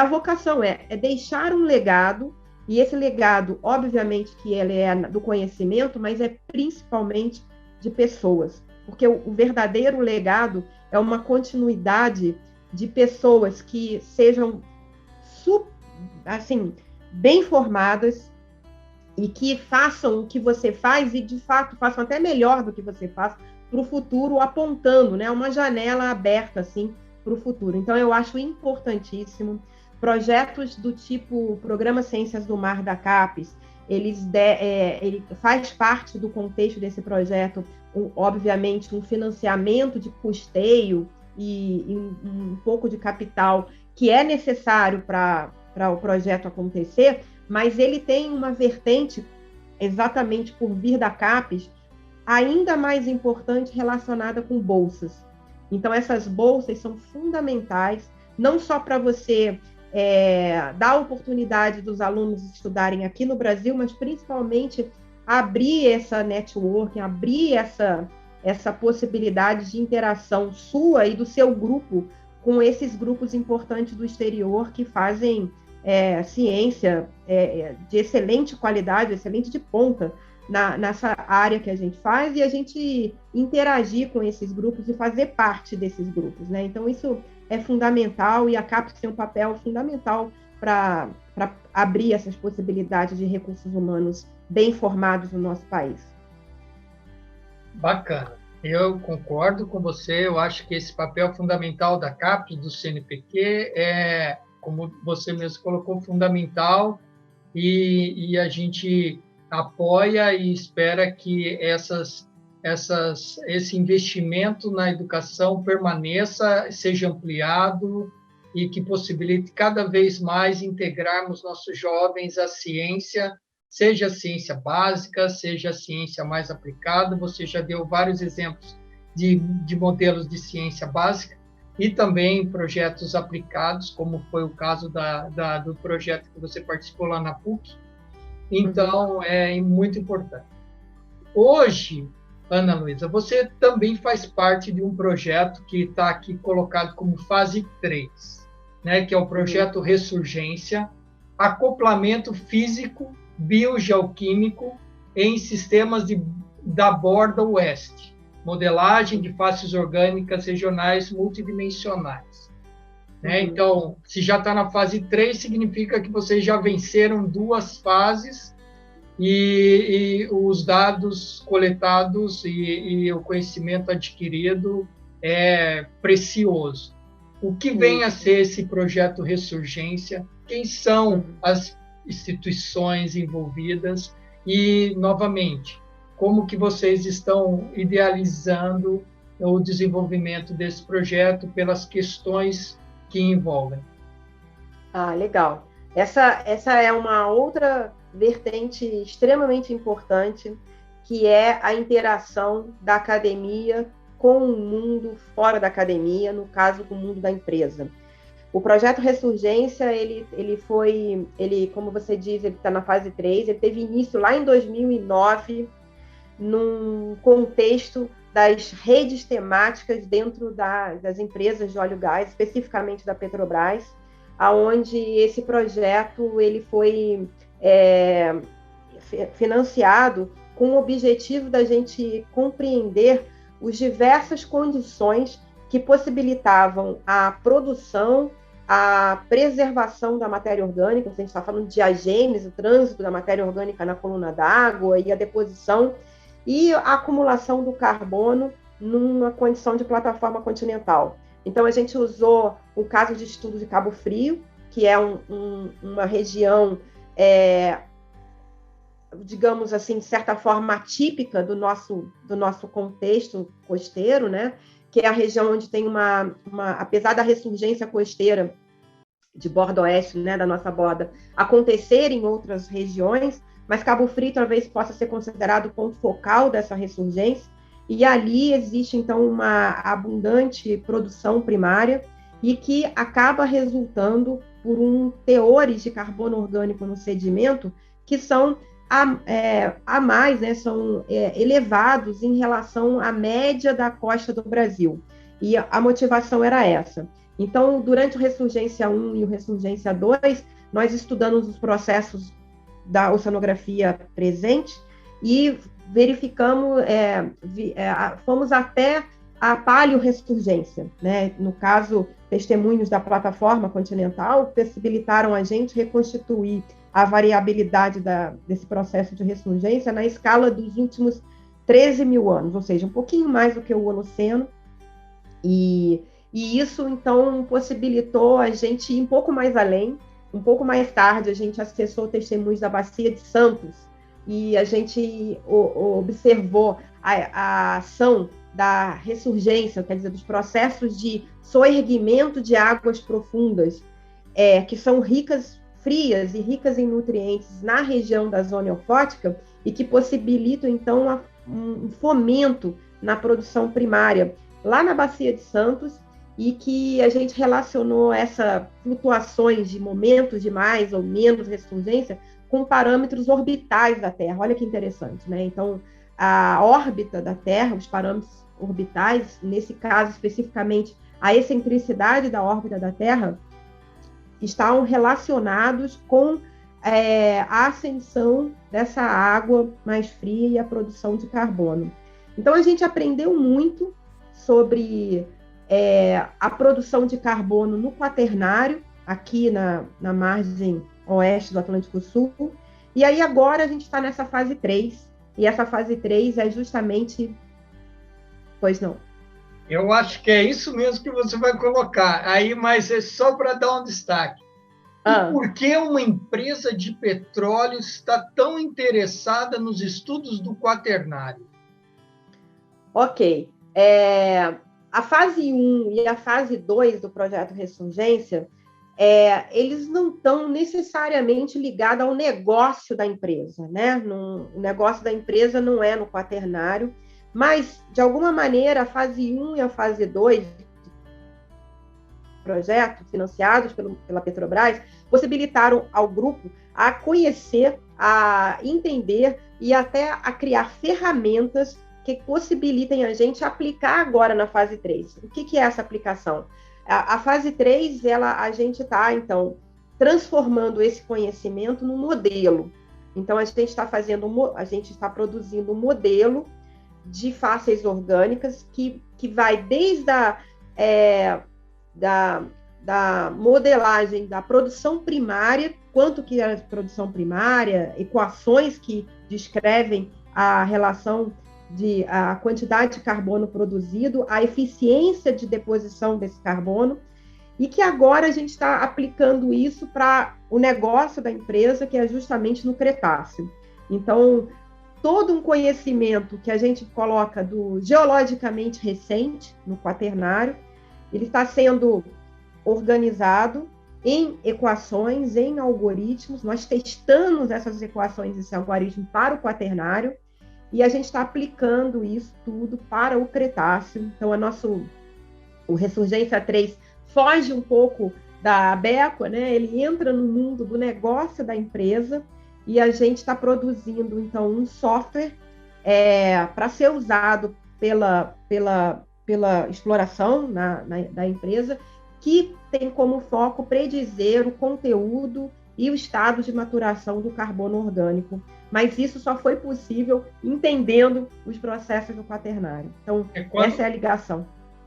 vocação, deixar um legado, e esse legado, obviamente, que ele é do conhecimento, mas é principalmente de pessoas, porque o verdadeiro legado é uma continuidade de pessoas que sejam assim, bem formadas, e que façam o que você faz, e de fato façam até melhor do que você faz para o futuro, apontando, né, uma janela aberta assim, para o futuro. Então, eu acho importantíssimo projetos do tipo Programa Ciências do Mar da CAPES. Ele faz parte do contexto desse projeto, obviamente, um financiamento de custeio e um pouco de capital que é necessário para o projeto acontecer, mas ele tem uma vertente, exatamente por vir da CAPES, ainda mais importante, relacionada com bolsas. Então, essas bolsas são fundamentais, não só para você dar a oportunidade dos alunos estudarem aqui no Brasil, mas principalmente abrir essa networking, abrir essa possibilidade de interação sua e do seu grupo com esses grupos importantes do exterior que fazem ciência de excelente qualidade, excelente de ponta nessa área que a gente faz, e a gente interagir com esses grupos e fazer parte desses grupos, né? Então, isso é fundamental, e a CAPES tem um papel fundamental para abrir essas possibilidades de recursos humanos bem formados no nosso país. Bacana. Eu concordo com você. Eu acho que esse papel fundamental da CAPES, do CNPq, como você mesmo colocou, fundamental, e a gente apoia e espera que esse investimento na educação permaneça, seja ampliado, e que possibilite cada vez mais integrarmos nossos jovens à ciência, seja a ciência básica, seja a ciência mais aplicada. Você já deu vários exemplos de modelos de ciência básica, e também projetos aplicados, como foi o caso do projeto que você participou lá na PUC. Então, é muito importante. Hoje, Ana Luísa, você também faz parte de um projeto que está aqui colocado como fase 3, né, que é o projeto Ressurgência, acoplamento físico biogeoquímico em sistemas da borda oeste, modelagem de faces orgânicas regionais multidimensionais. Né? Então, se já está na fase 3, significa que vocês já venceram 2 fases, e os dados coletados e o conhecimento adquirido é precioso. O que vem a ser esse projeto Ressurgência? Quem são as instituições envolvidas? E, novamente, como que vocês estão idealizando o desenvolvimento desse projeto pelas questões que envolvem? Ah, legal. Essa é uma outra vertente extremamente importante, que é a interação da academia com o mundo fora da academia, no caso, com o mundo da empresa. O projeto Ressurgência, como você diz, ele está na fase 3, ele teve início lá em 2009, num contexto das redes temáticas dentro das empresas de óleo e gás, especificamente da Petrobras, aonde esse projeto ele foi financiado com o objetivo da gente compreender as diversas condições que possibilitavam a produção, a preservação da matéria orgânica, a gente está falando de agênese, o trânsito da matéria orgânica na coluna d'água e a deposição e a acumulação do carbono numa condição de plataforma continental. Então, a gente usou o caso de estudo de Cabo Frio, que é uma região, digamos assim, de certa forma atípica do nosso contexto costeiro, né? Que é a região onde tem apesar da ressurgência costeira de borda oeste, né, da nossa borda, acontecer em outras regiões, mas Cabo Frio talvez possa ser considerado o ponto focal dessa ressurgência, e ali existe, então, uma abundante produção primária e que acaba resultando por teores de carbono orgânico no sedimento que são a mais, né, são elevados em relação à média da costa do Brasil. E a motivação era essa. Então, durante o Ressurgência 1 e o Ressurgência 2, nós estudamos os processos da oceanografia presente e verificamos, fomos até a paleorressurgência, né? No caso, testemunhos da plataforma continental possibilitaram a gente reconstituir a variabilidade desse processo de ressurgência na escala dos últimos 13 mil anos, ou seja, um pouquinho mais do que o Holoceno, e isso, então, possibilitou a gente ir um pouco mais além. Um pouco mais tarde, a gente acessou testemunhos da Bacia de Santos e a gente observou a ação da ressurgência, quer dizer, dos processos de soerguimento de águas profundas, que são frias e ricas em nutrientes na região da zona eufótica e que possibilitam, então, um fomento na produção primária lá na Bacia de Santos, e que a gente relacionou essas flutuações de momentos de mais ou menos ressurgência com parâmetros orbitais da Terra. Olha que interessante, né? Então, a órbita da Terra, os parâmetros orbitais, nesse caso especificamente a excentricidade da órbita da Terra, estão relacionados com a ascensão dessa água mais fria e a produção de carbono. Então, a gente aprendeu muito sobre a produção de carbono no Quaternário, aqui na margem oeste do Atlântico Sul. E aí agora a gente está nessa fase 3, e essa fase 3 é justamente... Pois não. Eu acho que é isso mesmo que você vai colocar. Aí, mas é só para dar um destaque. E por que uma empresa de petróleo está tão interessada nos estudos do Quaternário? Ok. A fase 1 e a fase 2 do projeto Ressurgência, eles não estão necessariamente ligados ao negócio da empresa, né? O negócio da empresa não é no Quaternário, mas, de alguma maneira, a fase 1 e a fase 2 do projeto, financiados pela Petrobras, possibilitaram ao grupo a conhecer, a entender e até a criar ferramentas que possibilitem a gente aplicar agora na fase 3. O que é essa aplicação? A fase 3, a gente está, então, transformando esse conhecimento num modelo. Então, a gente está produzindo um modelo de fásceis orgânicas que vai desde da modelagem da produção primária, quanto que é a produção primária, equações que descrevem a relação a quantidade de carbono produzido, a eficiência de deposição desse carbono, e que agora a gente está aplicando isso para o negócio da empresa, que é justamente no Cretáceo. Então, todo um conhecimento que a gente coloca do geologicamente recente, no Quaternário, ele está sendo organizado, em equações, em algoritmos. Nós testamos essas equações, esse algoritmo para o quaternário, e a gente está aplicando isso tudo para o Cretáceo. Então, o Ressurgência 3 foge um pouco da Abequa, né? Ele entra no mundo do negócio da empresa, e a gente está produzindo, então, um software para ser usado pela exploração da empresa, que tem como foco predizer o conteúdo e o estado de maturação do carbono orgânico. Mas isso só foi possível entendendo os processos do quaternário. Então, essa é a ligação.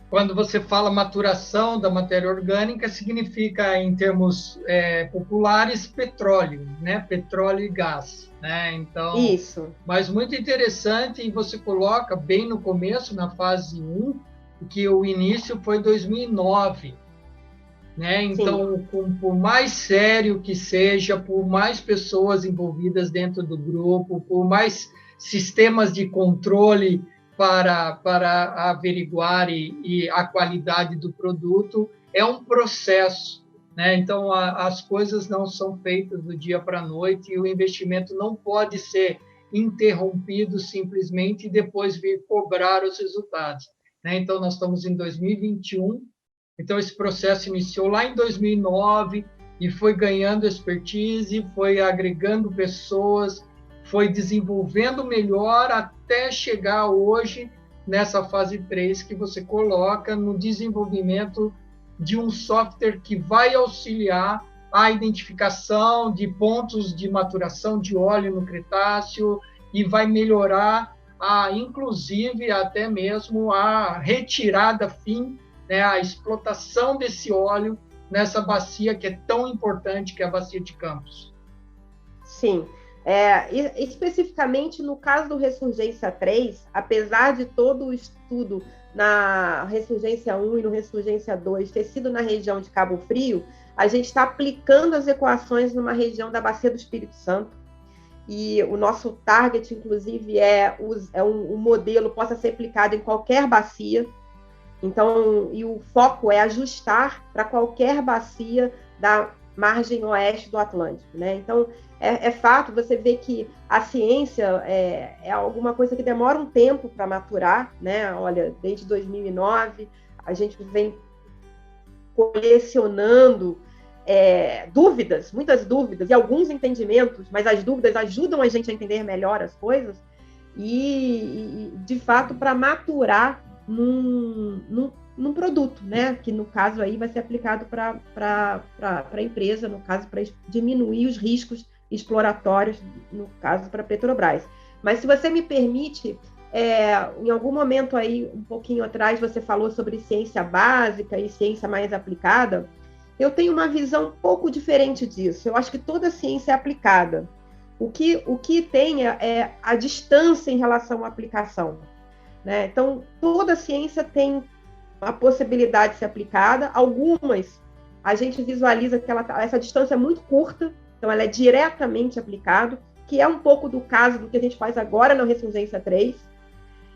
Quando você fala maturação da matéria orgânica, significa, em termos populares, petróleo, né? Petróleo e gás, né? Então, isso. Mas muito interessante, e você coloca bem no começo, na fase 1, que o início foi 2009. Né? Então, por mais sério que seja, por mais pessoas envolvidas dentro do grupo, por mais sistemas de controle para averiguar e a qualidade do produto, é um processo. Né? Então, as coisas não são feitas do dia para a noite, e o investimento não pode ser interrompido simplesmente e depois vir cobrar os resultados. Né? Então, nós estamos em 2021, então, esse processo iniciou lá em 2009 e foi ganhando expertise, foi agregando pessoas, foi desenvolvendo melhor até chegar hoje nessa fase 3 que você coloca no desenvolvimento de um software que vai auxiliar a identificação de pontos de maturação de óleo no Cretáceo e vai melhorar, inclusive, até mesmo a retirada fim, né, a explotação desse óleo nessa bacia que é tão importante, que é a bacia de Campos. Sim. Especificamente no caso do Ressurgência 3, apesar de todo o estudo na Ressurgência 1 e no Ressurgência 2 ter sido na região de Cabo Frio, a gente está aplicando as equações numa região da Bacia do Espírito Santo, e o nosso target, inclusive, um modelo possa ser aplicado em qualquer bacia. Então, e o foco é ajustar para qualquer bacia da margem oeste do Atlântico, né? Então, é fato, você vê que a ciência é alguma coisa que demora um tempo para maturar, né? Olha, desde 2009, a gente vem colecionando dúvidas, muitas dúvidas, e alguns entendimentos, mas as dúvidas ajudam a gente a entender melhor as coisas, e de fato, para maturar num produto, né? Que no caso aí vai ser aplicado para a empresa, no caso para diminuir os riscos exploratórios, no caso para a Petrobras. Mas se você me permite, em algum momento aí, um pouquinho atrás, você falou sobre ciência básica e ciência mais aplicada. Eu tenho uma visão um pouco diferente disso. Eu acho que toda ciência é aplicada. O que tem é a distância em relação à aplicação. Né? Então, toda ciência tem a possibilidade de ser aplicada. Algumas, a gente visualiza que essa distância é muito curta, então ela é diretamente aplicada, que é um pouco do caso do que a gente faz agora na Ressurgência 3,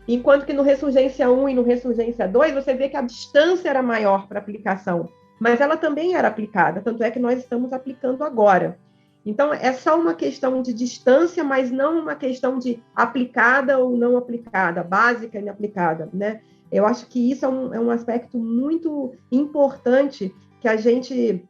enquanto que no Ressurgência 1 e no Ressurgência 2, você vê que a distância era maior para aplicação, mas ela também era aplicada, tanto é que nós estamos aplicando agora. Então, é só uma questão de distância, mas não uma questão de aplicada ou não aplicada, básica e inaplicada, né? Eu acho que isso é um aspecto muito importante que a gente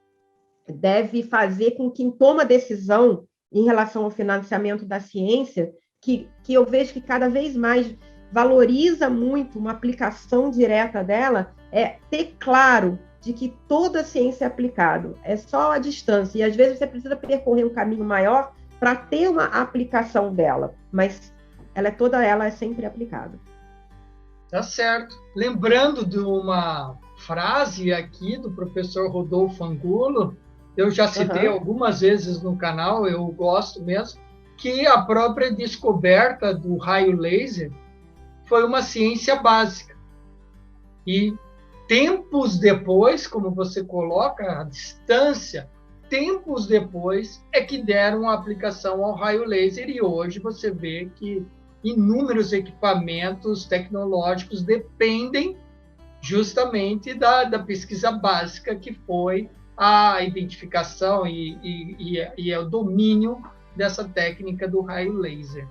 deve fazer com quem toma decisão em relação ao financiamento da ciência, que eu vejo que cada vez mais valoriza muito uma aplicação direta dela, é ter claro de que toda a ciência é aplicada, é só a distância, e às vezes você precisa percorrer um caminho maior para ter uma aplicação dela, mas toda ela é sempre aplicada. Tá certo. Lembrando de uma frase aqui do professor Rodolfo Angulo, eu já citei algumas vezes no canal, eu gosto mesmo, que a própria descoberta do raio laser foi uma ciência básica. E tempos depois, como você coloca, a distância, tempos depois é que deram a aplicação ao raio laser, e hoje você vê que inúmeros equipamentos tecnológicos dependem justamente da pesquisa básica que foi a identificação e o domínio dessa técnica do raio laser,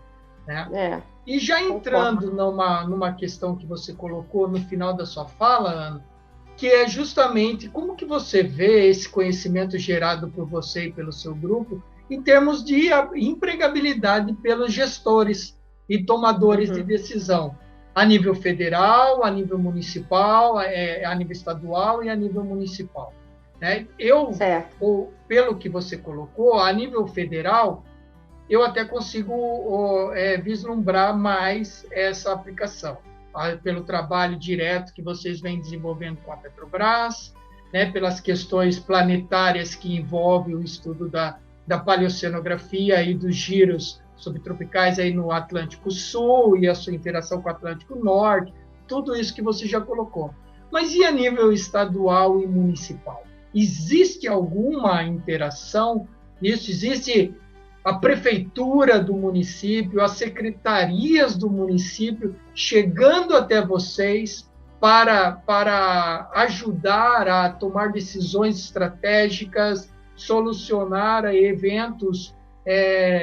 né? E já entrando numa questão que você colocou no final da sua fala, Ana, que é justamente como que você vê esse conhecimento gerado por você e pelo seu grupo em termos de empregabilidade pelos gestores e tomadores de decisão, a nível federal, a nível municipal, a nível estadual e a nível municipal. Né? Pelo que você colocou, a nível federal, eu até consigo vislumbrar mais essa aplicação, pelo trabalho direto que vocês vêm desenvolvendo com a Petrobras, né, pelas questões planetárias que envolvem o estudo da paleoceanografia e dos giros subtropicais aí no Atlântico Sul e a sua interação com o Atlântico Norte, tudo isso que você já colocou. Mas e a nível estadual e municipal? Existe alguma interação nisso? Existe a prefeitura do município, as secretarias do município chegando até vocês para ajudar a tomar decisões estratégicas, solucionar eventos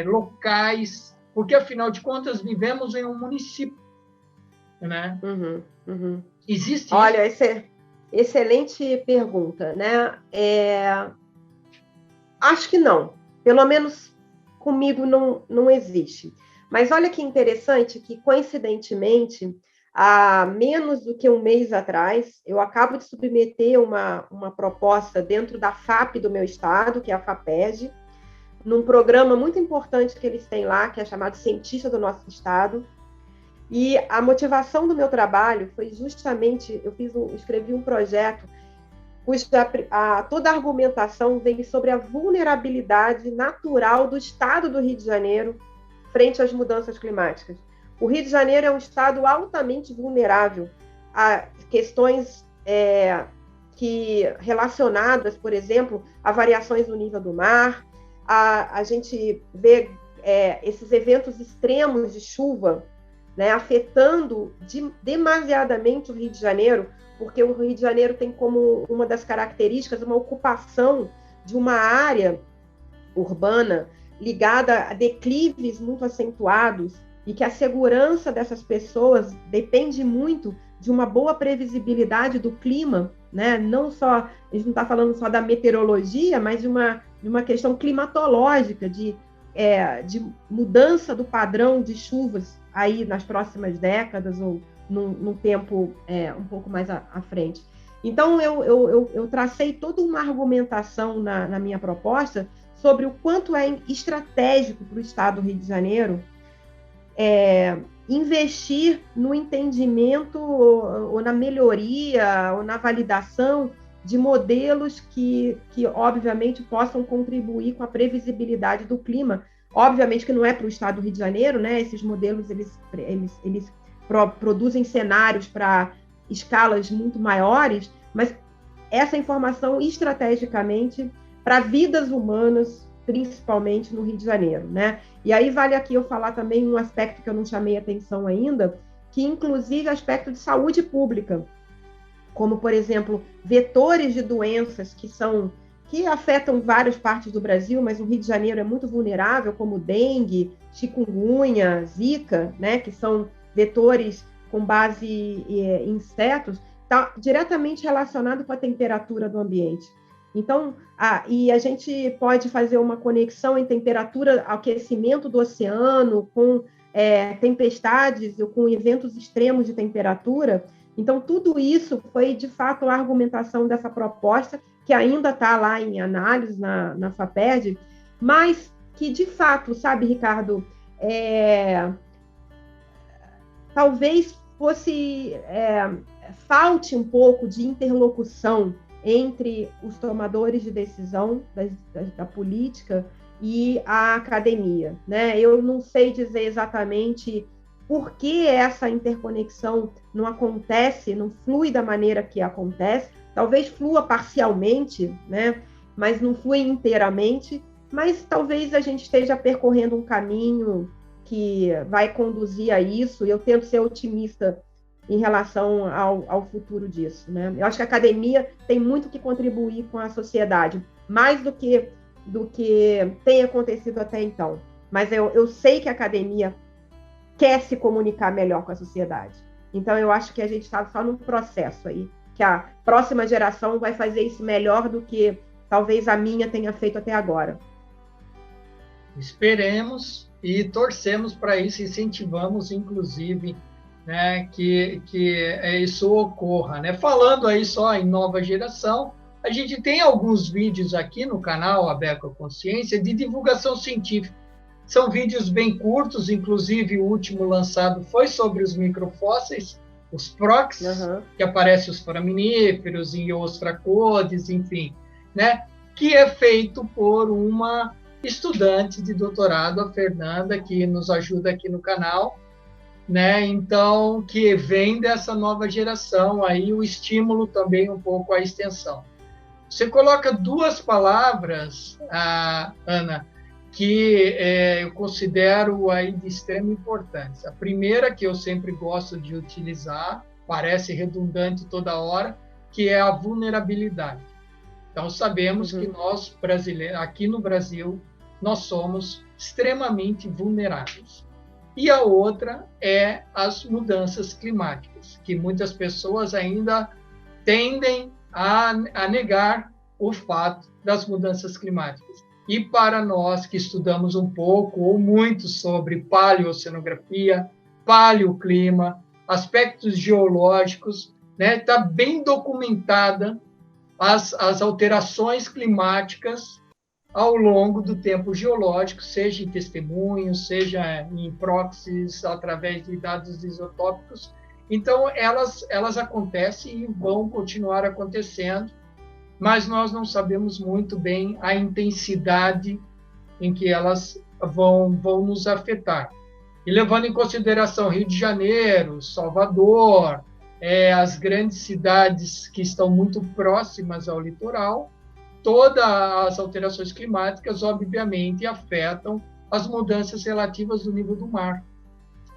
locais, porque, afinal de contas, vivemos em um município, né? Existe Olha, excelente pergunta, né? Acho que não. Pelo menos comigo não existe. Mas olha que interessante que, coincidentemente, há menos do que um mês atrás, eu acabo de submeter uma proposta dentro da FAP do meu estado, que é a FAPERJ, num programa muito importante que eles têm lá, que é chamado Cientista do Nosso Estado. E a motivação do meu trabalho foi justamente, escrevi um projeto cuja toda a argumentação vem sobre a vulnerabilidade natural do estado do Rio de Janeiro frente às mudanças climáticas. O Rio de Janeiro é um estado altamente vulnerável a questões relacionadas, por exemplo, a variações no nível do mar. A gente vê esses eventos extremos de chuva, né, afetando demasiadamente o Rio de Janeiro, porque o Rio de Janeiro tem como uma das características uma ocupação de uma área urbana ligada a declives muito acentuados e que a segurança dessas pessoas depende muito de uma boa previsibilidade do clima, né? Não só, a gente não está falando só da meteorologia, mas de uma questão climatológica, de mudança do padrão de chuvas aí nas próximas décadas ou num tempo um pouco mais à frente. Então, eu tracei toda uma argumentação na minha proposta sobre o quanto é estratégico para o Estado do Rio de Janeiro investir no entendimento ou na melhoria ou na validação de modelos que obviamente, possam contribuir com a previsibilidade do clima. Obviamente que não é para o Estado do Rio de Janeiro, né? Esses modelos, eles produzem cenários para escalas muito maiores, mas essa informação estrategicamente para vidas humanas, principalmente no Rio de Janeiro, né? E aí vale aqui eu falar também um aspecto que eu não chamei atenção ainda, que inclusive aspecto de saúde pública, como, por exemplo, vetores de doenças que afetam várias partes do Brasil, mas o Rio de Janeiro é muito vulnerável, como dengue, chikungunya, zika, né, que são vetores com base em insetos, está diretamente relacionado com a temperatura do ambiente. Então, e a gente pode fazer uma conexão em temperatura, aquecimento do oceano, com tempestades ou com eventos extremos de temperatura. Então, tudo isso foi, de fato, a argumentação dessa proposta, que ainda está lá em análise na FAPERJ, mas que, de fato, sabe, Ricardo, talvez falte um pouco de interlocução entre os tomadores de decisão da política e a academia, né? Eu não sei dizer exatamente por que essa interconexão não acontece, não flui da maneira que acontece, talvez flua parcialmente, né? Mas não flui inteiramente, mas talvez a gente esteja percorrendo um caminho que vai conduzir a isso. Eu tento ser otimista em relação ao futuro disso, né? Eu acho que a academia tem muito que contribuir com a sociedade, mais do que tem acontecido até então. Mas eu sei que a academia quer se comunicar melhor com a sociedade. Então, eu acho que a gente está só num processo aí, que a próxima geração vai fazer isso melhor do que talvez a minha tenha feito até agora. Esperemos e torcemos para isso, incentivamos, inclusive, né, que isso ocorra, né? Falando aí só em nova geração, a gente tem alguns vídeos aqui no canal Abeco Consciência de divulgação científica. São vídeos bem curtos, inclusive o último lançado foi sobre os microfósseis, os PROCs, que aparecem os foraminíferos e ostracodes, enfim, né? Que é feito por uma estudante de doutorado, a Fernanda, que nos ajuda aqui no canal, né? Então, que vem dessa nova geração, aí o estímulo também um pouco à extensão. Você coloca duas palavras, Ana, que eu considero aí de extrema importância. A primeira, que eu sempre gosto de utilizar, parece redundante toda hora, que é a vulnerabilidade. Então, sabemos que nós, brasileiros, aqui no Brasil, nós somos extremamente vulneráveis. E a outra é as mudanças climáticas, que muitas pessoas ainda tendem a negar o fato das mudanças climáticas. E para nós que estudamos um pouco ou muito sobre paleoceanografia, paleoclima, aspectos geológicos, né, está bem documentada as alterações climáticas ao longo do tempo geológico, seja em testemunhos, seja em proxies, através de dados isotópicos. Então, elas acontecem e vão continuar acontecendo, mas nós não sabemos muito bem a intensidade em que elas vão nos afetar. E levando em consideração Rio de Janeiro, Salvador, as grandes cidades que estão muito próximas ao litoral, todas as alterações climáticas, obviamente, afetam as mudanças relativas do nível do mar.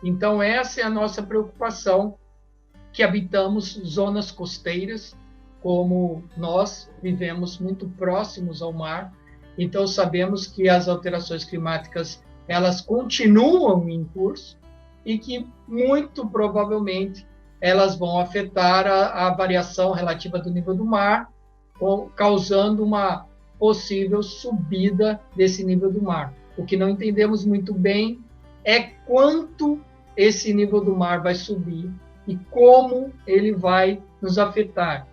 Então, essa é a nossa preocupação, que habitamos zonas costeiras, como nós vivemos muito próximos ao mar, então sabemos que as alterações climáticas elas continuam em curso e que muito provavelmente elas vão afetar a variação relativa do nível do mar, causando uma possível subida desse nível do mar. O que não entendemos muito bem é quanto esse nível do mar vai subir e como ele vai nos afetar.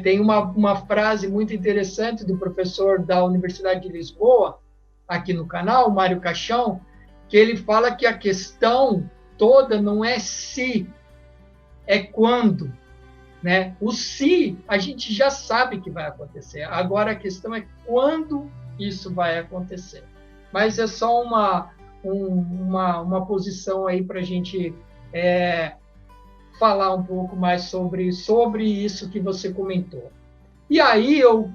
Tem uma frase muito interessante do professor da Universidade de Lisboa, aqui no canal, Mário Caixão, que ele fala que a questão toda não é se, é quando. Né? O se, a gente já sabe que vai acontecer. Agora, a questão é quando isso vai acontecer. Mas é só uma posição aí para a gente falar um pouco mais sobre isso que você comentou. E aí eu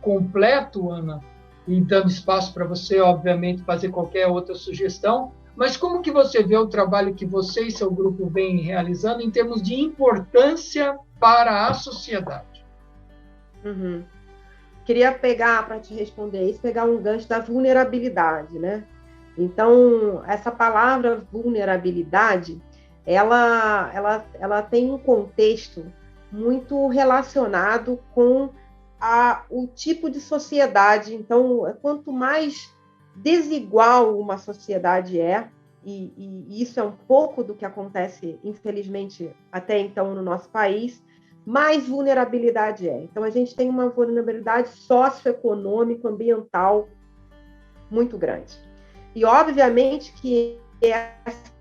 completo, Ana, e dando espaço para você, obviamente, fazer qualquer outra sugestão, mas como que você vê o trabalho que você e seu grupo vêm realizando em termos de importância para a sociedade? Queria pegar, para te responder isso, pegar um gancho da vulnerabilidade, né? Então, essa palavra vulnerabilidade, ela tem um contexto muito relacionado com o tipo de sociedade. Então, quanto mais desigual uma sociedade e isso é um pouco do que acontece, infelizmente, até então no nosso país, mais vulnerabilidade é. Então, a gente tem uma vulnerabilidade socioeconômica, ambiental muito grande. E, obviamente, que essa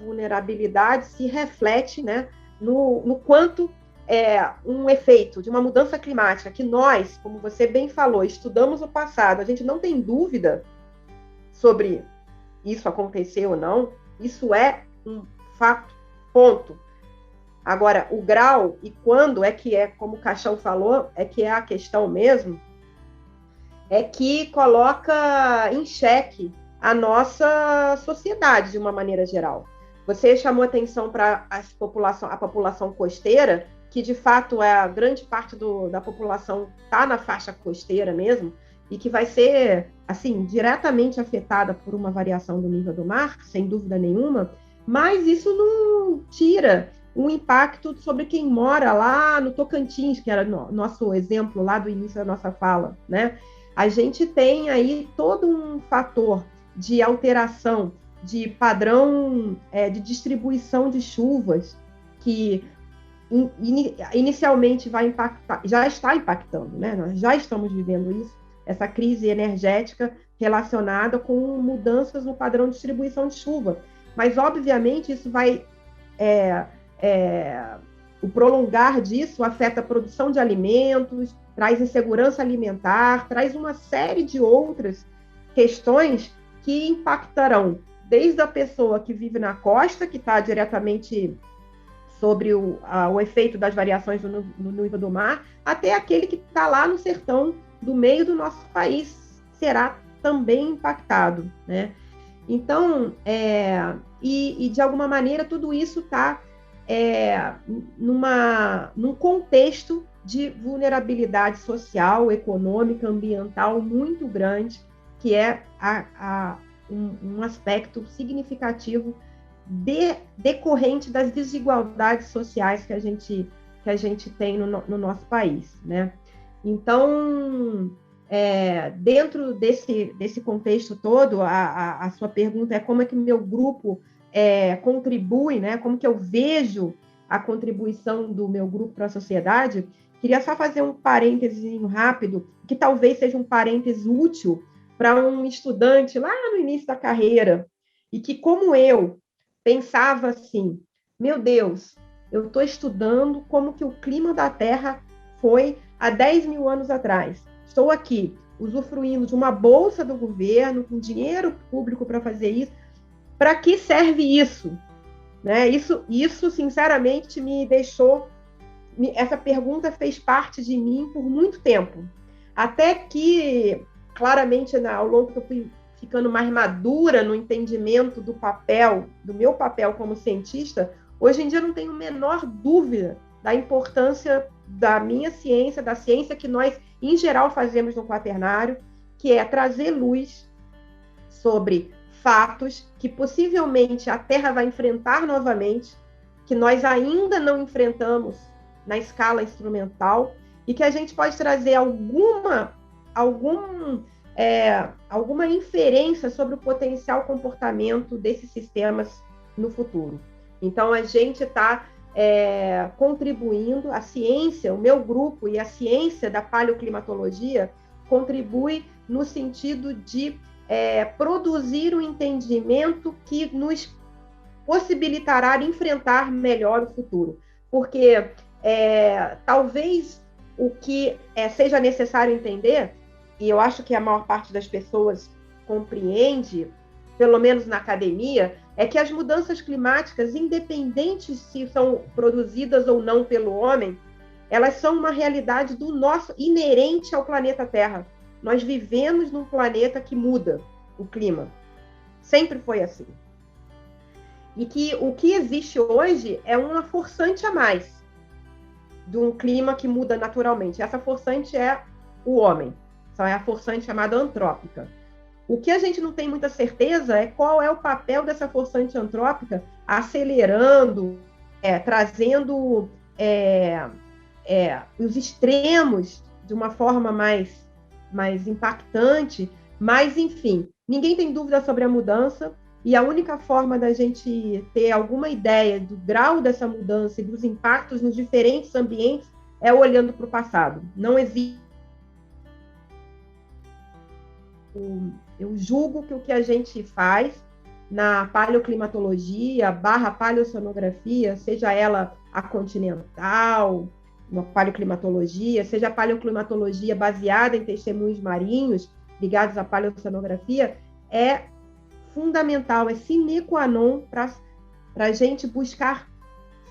vulnerabilidade se reflete, né, no quanto um efeito de uma mudança climática que nós, como você bem falou, estudamos o passado, a gente não tem dúvida sobre isso acontecer ou não, isso é um fato, ponto. Agora, o grau e quando como o Caixão falou, que é a questão mesmo, é que coloca em xeque a nossa sociedade de uma maneira geral. Você chamou atenção para a população costeira, que de fato a grande parte da população está na faixa costeira mesmo, e que vai ser, assim, diretamente afetada por uma variação do nível do mar, sem dúvida nenhuma, mas isso não tira um impacto sobre quem mora lá no Tocantins, que era nosso exemplo lá do início da nossa fala, né? A gente tem aí todo um fator de alteração de padrão de distribuição de chuvas que inicialmente vai impactar, já está impactando, né? Nós já estamos vivendo isso, essa crise energética relacionada com mudanças no padrão de distribuição de chuva. Mas, obviamente, isso vai... o prolongar disso afeta a produção de alimentos, traz insegurança alimentar, traz uma série de outras questões que impactarão desde a pessoa que vive na costa, que está diretamente sobre o efeito das variações no nível do mar, até aquele que está lá no sertão do meio do nosso país, será também impactado, né? Então, de alguma maneira, tudo isso está num contexto de vulnerabilidade social, econômica, ambiental muito grande, que é um aspecto significativo decorrente das desigualdades sociais que a gente tem no nosso país, né? Então, dentro desse contexto todo, a sua pergunta é como é que o meu grupo contribui, né? Como que eu vejo a contribuição do meu grupo para a sociedade. Queria só fazer um parênteses rápido, que talvez seja um parênteses útil para um estudante lá no início da carreira, e que, como eu, pensava assim, meu Deus, eu estou estudando como que o clima da Terra foi há 10 mil anos atrás. Estou aqui, usufruindo de uma bolsa do governo, com dinheiro público para fazer isso. Para que serve isso? Né? Isso, sinceramente, me deixou... Essa pergunta fez parte de mim por muito tempo. Até que, claramente, ao longo que eu fui ficando mais madura no entendimento do meu papel como cientista, hoje em dia eu não tenho a menor dúvida da importância da minha ciência, da ciência que nós, em geral, fazemos no quaternário, que é trazer luz sobre fatos que possivelmente a Terra vai enfrentar novamente, que nós ainda não enfrentamos na escala instrumental, e que a gente pode trazer alguma inferência sobre o potencial comportamento desses sistemas no futuro. Então, a gente está contribuindo, a ciência, o meu grupo e a ciência da paleoclimatologia contribui no sentido de produzir um entendimento que nos possibilitará enfrentar melhor o futuro. Porque talvez o que seja necessário entender, e eu acho que a maior parte das pessoas compreende, pelo menos na academia, é que as mudanças climáticas, independentes se são produzidas ou não pelo homem, elas são uma realidade do nosso, inerente ao planeta Terra. Nós vivemos num planeta que muda o clima. Sempre foi assim. E que o que existe hoje é uma forçante a mais de um clima que muda naturalmente. Essa forçante é o homem. Então, é a forçante chamada antrópica. O que a gente não tem muita certeza é qual é o papel dessa forçante antrópica acelerando, trazendo os extremos de uma forma mais impactante, mas, enfim, ninguém tem dúvida sobre a mudança, e a única forma da gente ter alguma ideia do grau dessa mudança e dos impactos nos diferentes ambientes é olhando para o passado. Não existe... Eu julgo que o que a gente faz na paleoclimatologia / paleoceanografia, seja ela a continental, uma paleoclimatologia, seja a paleoclimatologia baseada em testemunhos marinhos ligados à paleoceanografia, é fundamental, é sine qua non para a gente buscar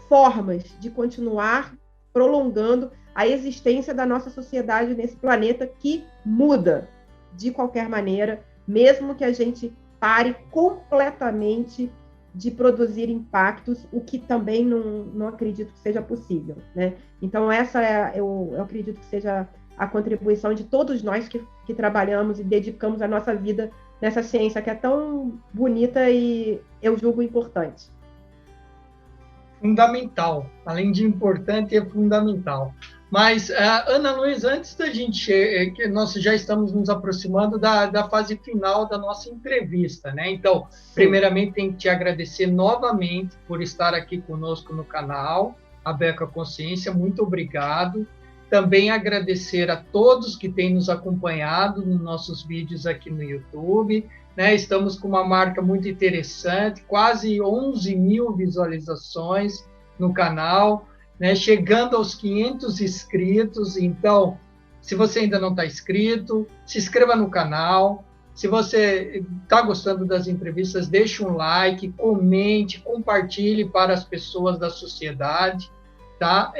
formas de continuar prolongando a existência da nossa sociedade nesse planeta que muda de qualquer maneira, mesmo que a gente pare completamente de produzir impactos, o que também não acredito que seja possível, né? Então, eu acredito que seja a contribuição de todos nós que trabalhamos e dedicamos a nossa vida nessa ciência que é tão bonita e eu julgo importante. Fundamental. Além de importante, é fundamental. Mas, Ana Luiz, antes da gente, que nós já estamos nos aproximando da fase final da nossa entrevista, né? Então, primeiramente, tenho que te agradecer novamente por estar aqui conosco no canal, a Beco Consciência, muito obrigado. Também agradecer a todos que têm nos acompanhado nos nossos vídeos aqui no YouTube, né? Estamos com uma marca muito interessante, quase 11 mil visualizações no canal, né, chegando aos 500 inscritos. Então, se você ainda não está inscrito, se inscreva no canal. Se você está gostando das entrevistas, deixe um like, comente, compartilhe para as pessoas da sociedade. Tá?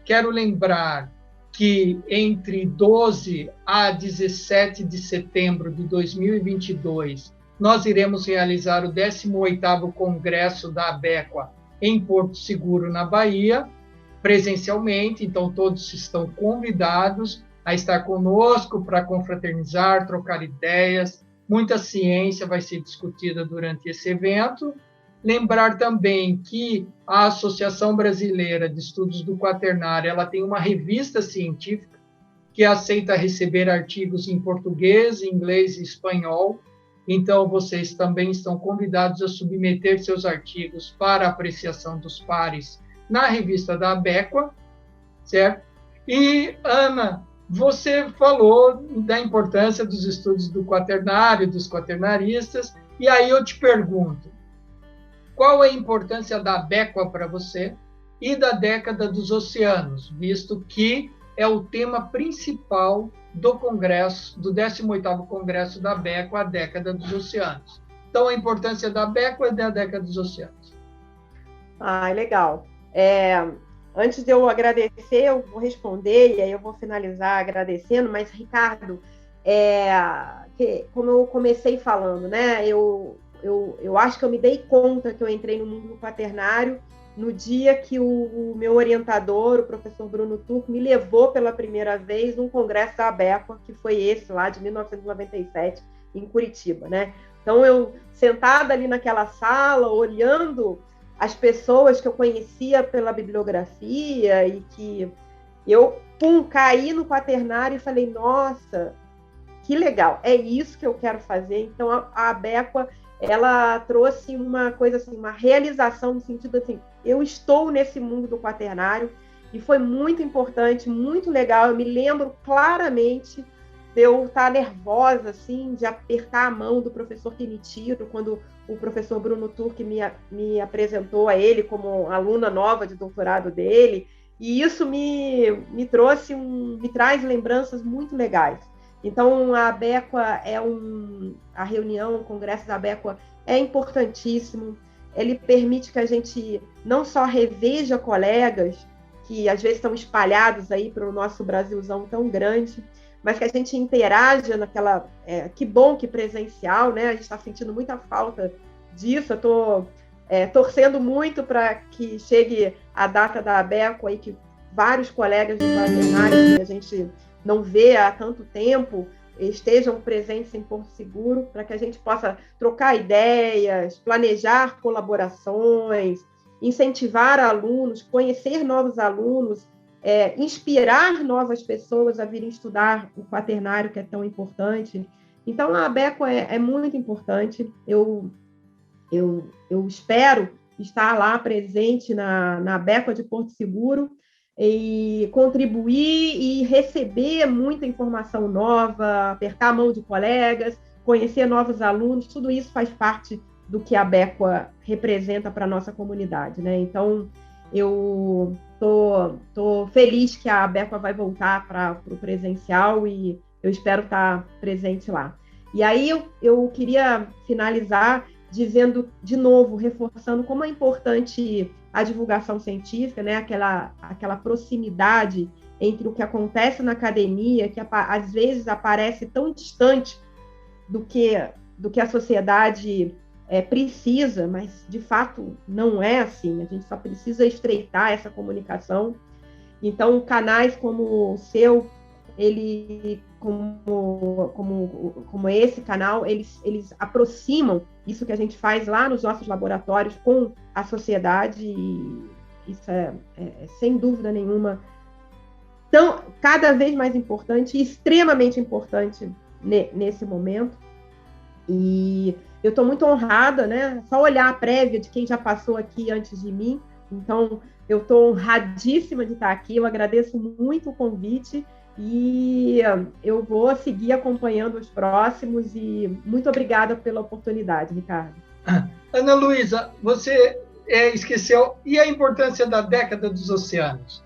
Quero lembrar que entre 12 a 17 de setembro de 2022, nós iremos realizar o 18º Congresso da Abequa em Porto Seguro, na Bahia, presencialmente. Então, todos estão convidados a estar conosco para confraternizar, trocar ideias. Muita ciência vai ser discutida durante esse evento. Lembrar também que a Associação Brasileira de Estudos do Quaternário, ela tem uma revista científica que aceita receber artigos em português, inglês e espanhol. Então, vocês também estão convidados a submeter seus artigos para apreciação dos pares na revista da Abequa, certo? E, Ana, você falou da importância dos estudos do quaternário, dos quaternaristas, e aí eu te pergunto, qual é a importância da Abequa para você e da década dos oceanos, visto que é o tema principal do Congresso, do 18º Congresso da Abequa, a década dos oceanos. Então, a importância da Abequa e da década dos oceanos. Legal. Antes de eu agradecer, eu vou responder, e aí eu vou finalizar agradecendo, mas, Ricardo, como eu comecei falando, né, eu acho que eu me dei conta que eu entrei no mundo do quaternário no dia que o meu orientador, o professor Bruno Turco, me levou pela primeira vez num congresso da Abequa, que foi esse lá de 1997, em Curitiba, né? Então, eu sentada ali naquela sala, olhando as pessoas que eu conhecia pela bibliografia e que eu, caí no quaternário e falei, nossa, que legal, é isso que eu quero fazer. Então, a Abequa, ela trouxe uma coisa assim, uma realização no sentido assim, eu estou nesse mundo do quaternário e foi muito importante, muito legal. Eu me lembro claramente de eu estar nervosa, assim, de apertar a mão do professor Quinitiro, quando o professor Bruno Turque me apresentou a ele como aluna nova de doutorado dele, e isso me traz lembranças muito legais. Então, a Abequa a reunião, o Congresso da Abequa é importantíssimo. Ele permite que a gente não só reveja colegas que às vezes estão espalhados aí para o nosso Brasilzão tão grande, mas que a gente interaja naquela... que bom que presencial, né? A gente está sentindo muita falta disso. Eu estou torcendo muito para que chegue a data da Abequa aí, que vários colegas do quaternário que a gente não vê há tanto tempo estejam presentes em Porto Seguro, para que a gente possa trocar ideias, planejar colaborações, incentivar alunos, conhecer novos alunos, inspirar novas pessoas a virem estudar o quaternário, que é tão importante. Então, a Abequa é muito importante. Eu espero estar lá presente na Abequa de Porto Seguro e contribuir e receber muita informação nova, apertar a mão de colegas, conhecer novos alunos. Tudo isso faz parte do que a Abequa representa para a nossa comunidade, né? Então, eu tô feliz que a Abequa vai voltar para o presencial e eu espero estar presente lá. E aí eu queria finalizar dizendo, de novo, reforçando como é importante a divulgação científica, né? Aquela proximidade entre o que acontece na academia, que às vezes aparece tão distante do que a sociedade precisa, mas de fato não é assim. A gente só precisa estreitar essa comunicação. Então, canais como o seu, como esse canal, eles aproximam isso que a gente faz lá nos nossos laboratórios com a sociedade, e isso sem dúvida nenhuma, cada vez mais importante e extremamente importante nesse momento. E eu estou muito honrada, né? Só olhar a prévia de quem já passou aqui antes de mim. Então, eu estou honradíssima de estar aqui. Eu agradeço muito o convite e eu vou seguir acompanhando os próximos. E muito obrigada pela oportunidade, Ricardo. Ana Luísa, você esqueceu. E a importância da década dos oceanos?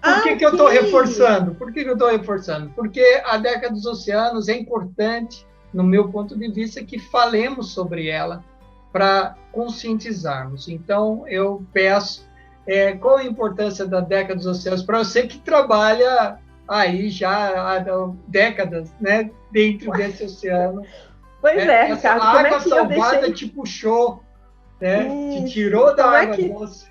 Por que eu estou reforçando? Por que eu estou reforçando? Porque a década dos oceanos é importante, no meu ponto de vista, que falemos sobre ela para conscientizarmos. Então, eu peço qual a importância da década dos oceanos para você que trabalha aí já há décadas, né, dentro desse oceano. Pois Ricardo. A água salgada te puxou, né, te tirou da água doce.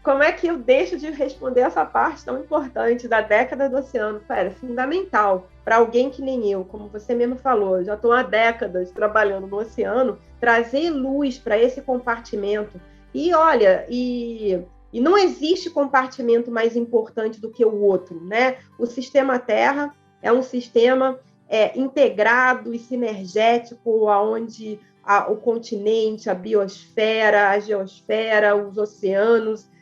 Como é que eu deixo de responder essa parte tão importante da década do oceano? É fundamental para alguém que nem eu, como você mesmo falou, já estou há décadas trabalhando no oceano, trazer luz para esse compartimento. E olha, e não existe compartimento mais importante do que o outro, né? O sistema Terra é um sistema integrado e sinergético, onde o continente, a biosfera, a geosfera, os oceanos,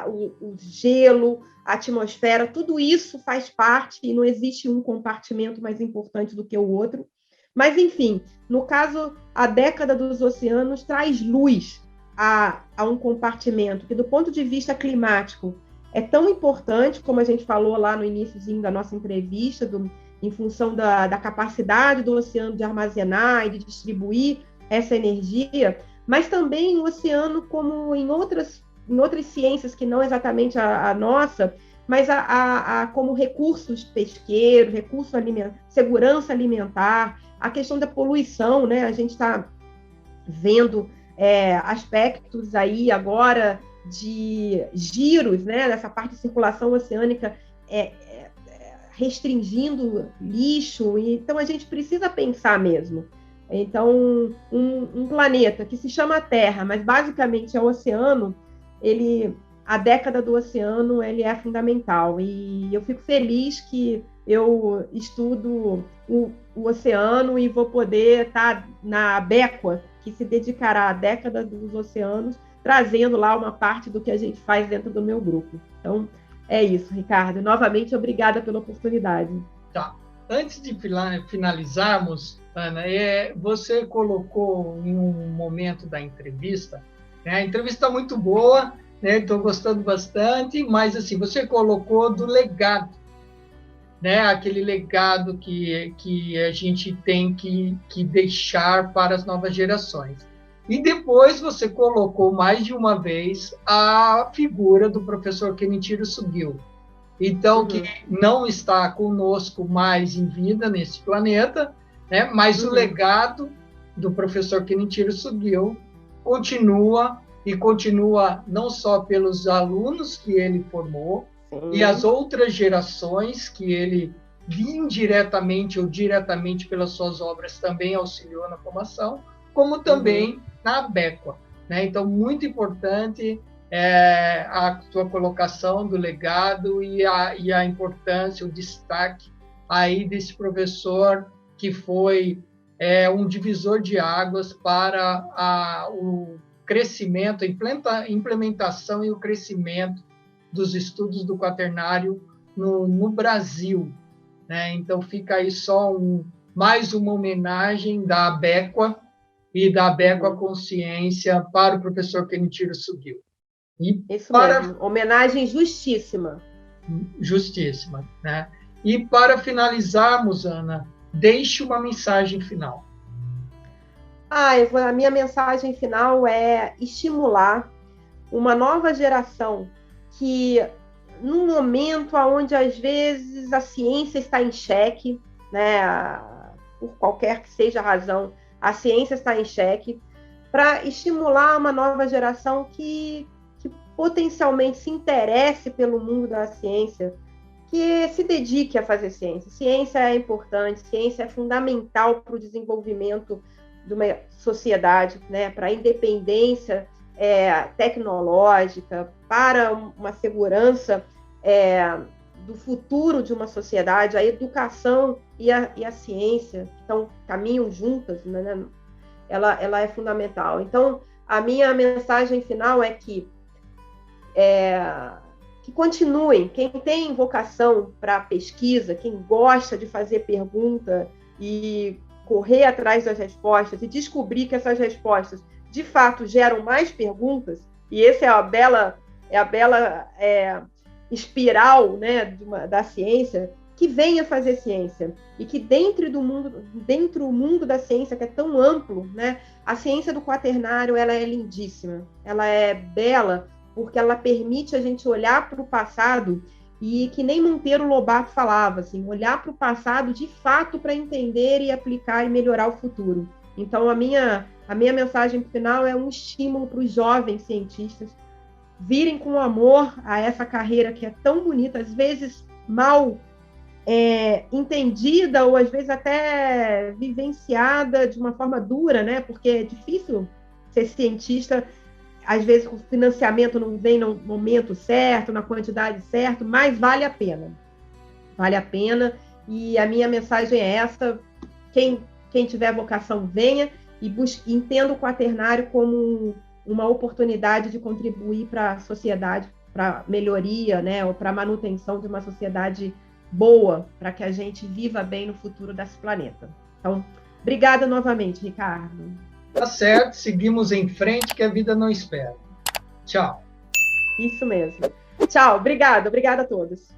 o gelo, a atmosfera, tudo isso faz parte e não existe um compartimento mais importante do que o outro. Mas, enfim, no caso, a década dos oceanos traz luz a um compartimento que, do ponto de vista climático, é tão importante, como a gente falou lá no iníciozinho da nossa entrevista, em função da capacidade do oceano de armazenar e de distribuir essa energia, mas também o oceano, como em outras ciências que não exatamente a nossa, mas como recursos pesqueiros, segurança alimentar, a questão da poluição, né? A gente está vendo aspectos aí agora de giros, né? Nessa parte de circulação oceânica restringindo lixo, então a gente precisa pensar mesmo. Então, um planeta que se chama Terra, mas basicamente é o oceano, a década do oceano ele é fundamental, e eu fico feliz que eu estudo o oceano e vou poder estar na Abéqua, que se dedicará à década dos oceanos, trazendo lá uma parte do que a gente faz dentro do meu grupo. Então, é isso, Ricardo. Novamente, obrigada pela oportunidade. Tá. Antes de finalizarmos, Ana, você colocou em um momento da entrevista, a entrevista está muito boa, né? Estou gostando bastante, mas assim, você colocou do legado, né? Aquele legado que a gente tem que deixar para as novas gerações. E depois você colocou mais de uma vez a figura do professor Kenichiro Sugio. Então, que não está conosco mais em vida nesse planeta, né? Mas o legado do professor Kenichiro Sugio continua não só pelos alunos que ele formou, e as outras gerações que ele, indiretamente ou diretamente pelas suas obras, também auxiliou na formação, como também na Abéqua, né? Então, muito importante a sua colocação do legado e a importância, o destaque aí desse professor que foi um divisor de águas para o crescimento, a implementação e o crescimento dos estudos do quaternário no Brasil, né? Então, fica aí só mais uma homenagem da Abéqua e da Abéqua Consciência para o professor Kenichiro Sugio. Isso mesmo, homenagem justíssima. Justíssima, né? E para finalizarmos, Ana, deixe uma mensagem final. A minha mensagem final é estimular uma nova geração que, num momento onde, às vezes, a ciência está em xeque, né, por qualquer que seja a razão, a ciência está em xeque, para estimular uma nova geração que potencialmente se interesse pelo mundo da ciência, que se dedique a fazer ciência. Ciência é importante, ciência é fundamental para o desenvolvimento de uma sociedade, né, para a independência tecnológica, para uma segurança do futuro de uma sociedade. A educação e a ciência então, caminham juntas, né? Ela é fundamental. Então, a minha mensagem final é que continuem, quem tem vocação para pesquisa, quem gosta de fazer pergunta e correr atrás das respostas e descobrir que essas respostas, de fato, geram mais perguntas, e essa é a bela espiral, né, da ciência, que venha fazer ciência. E que dentro do mundo da ciência, que é tão amplo, né, a ciência do quaternário ela é lindíssima, ela é bela, porque ela permite a gente olhar para o passado e que nem Monteiro Lobato falava, assim, olhar para o passado de fato para entender e aplicar e melhorar o futuro. Então, a minha mensagem final é um estímulo para os jovens cientistas virem com amor a essa carreira que é tão bonita, às vezes mal entendida ou às vezes até vivenciada de uma forma dura, né? Porque é difícil ser cientista, às vezes o financiamento não vem no momento certo, na quantidade certa, mas vale a pena. Vale a pena. E a minha mensagem é essa: quem tiver vocação, venha e entenda o quaternário como uma oportunidade de contribuir para a sociedade, para melhoria, né, ou para a manutenção de uma sociedade boa, para que a gente viva bem no futuro desse planeta. Então, obrigada novamente, Ricardo. Tá certo, seguimos em frente que a vida não espera. Tchau. Isso mesmo. Tchau, obrigada a todos.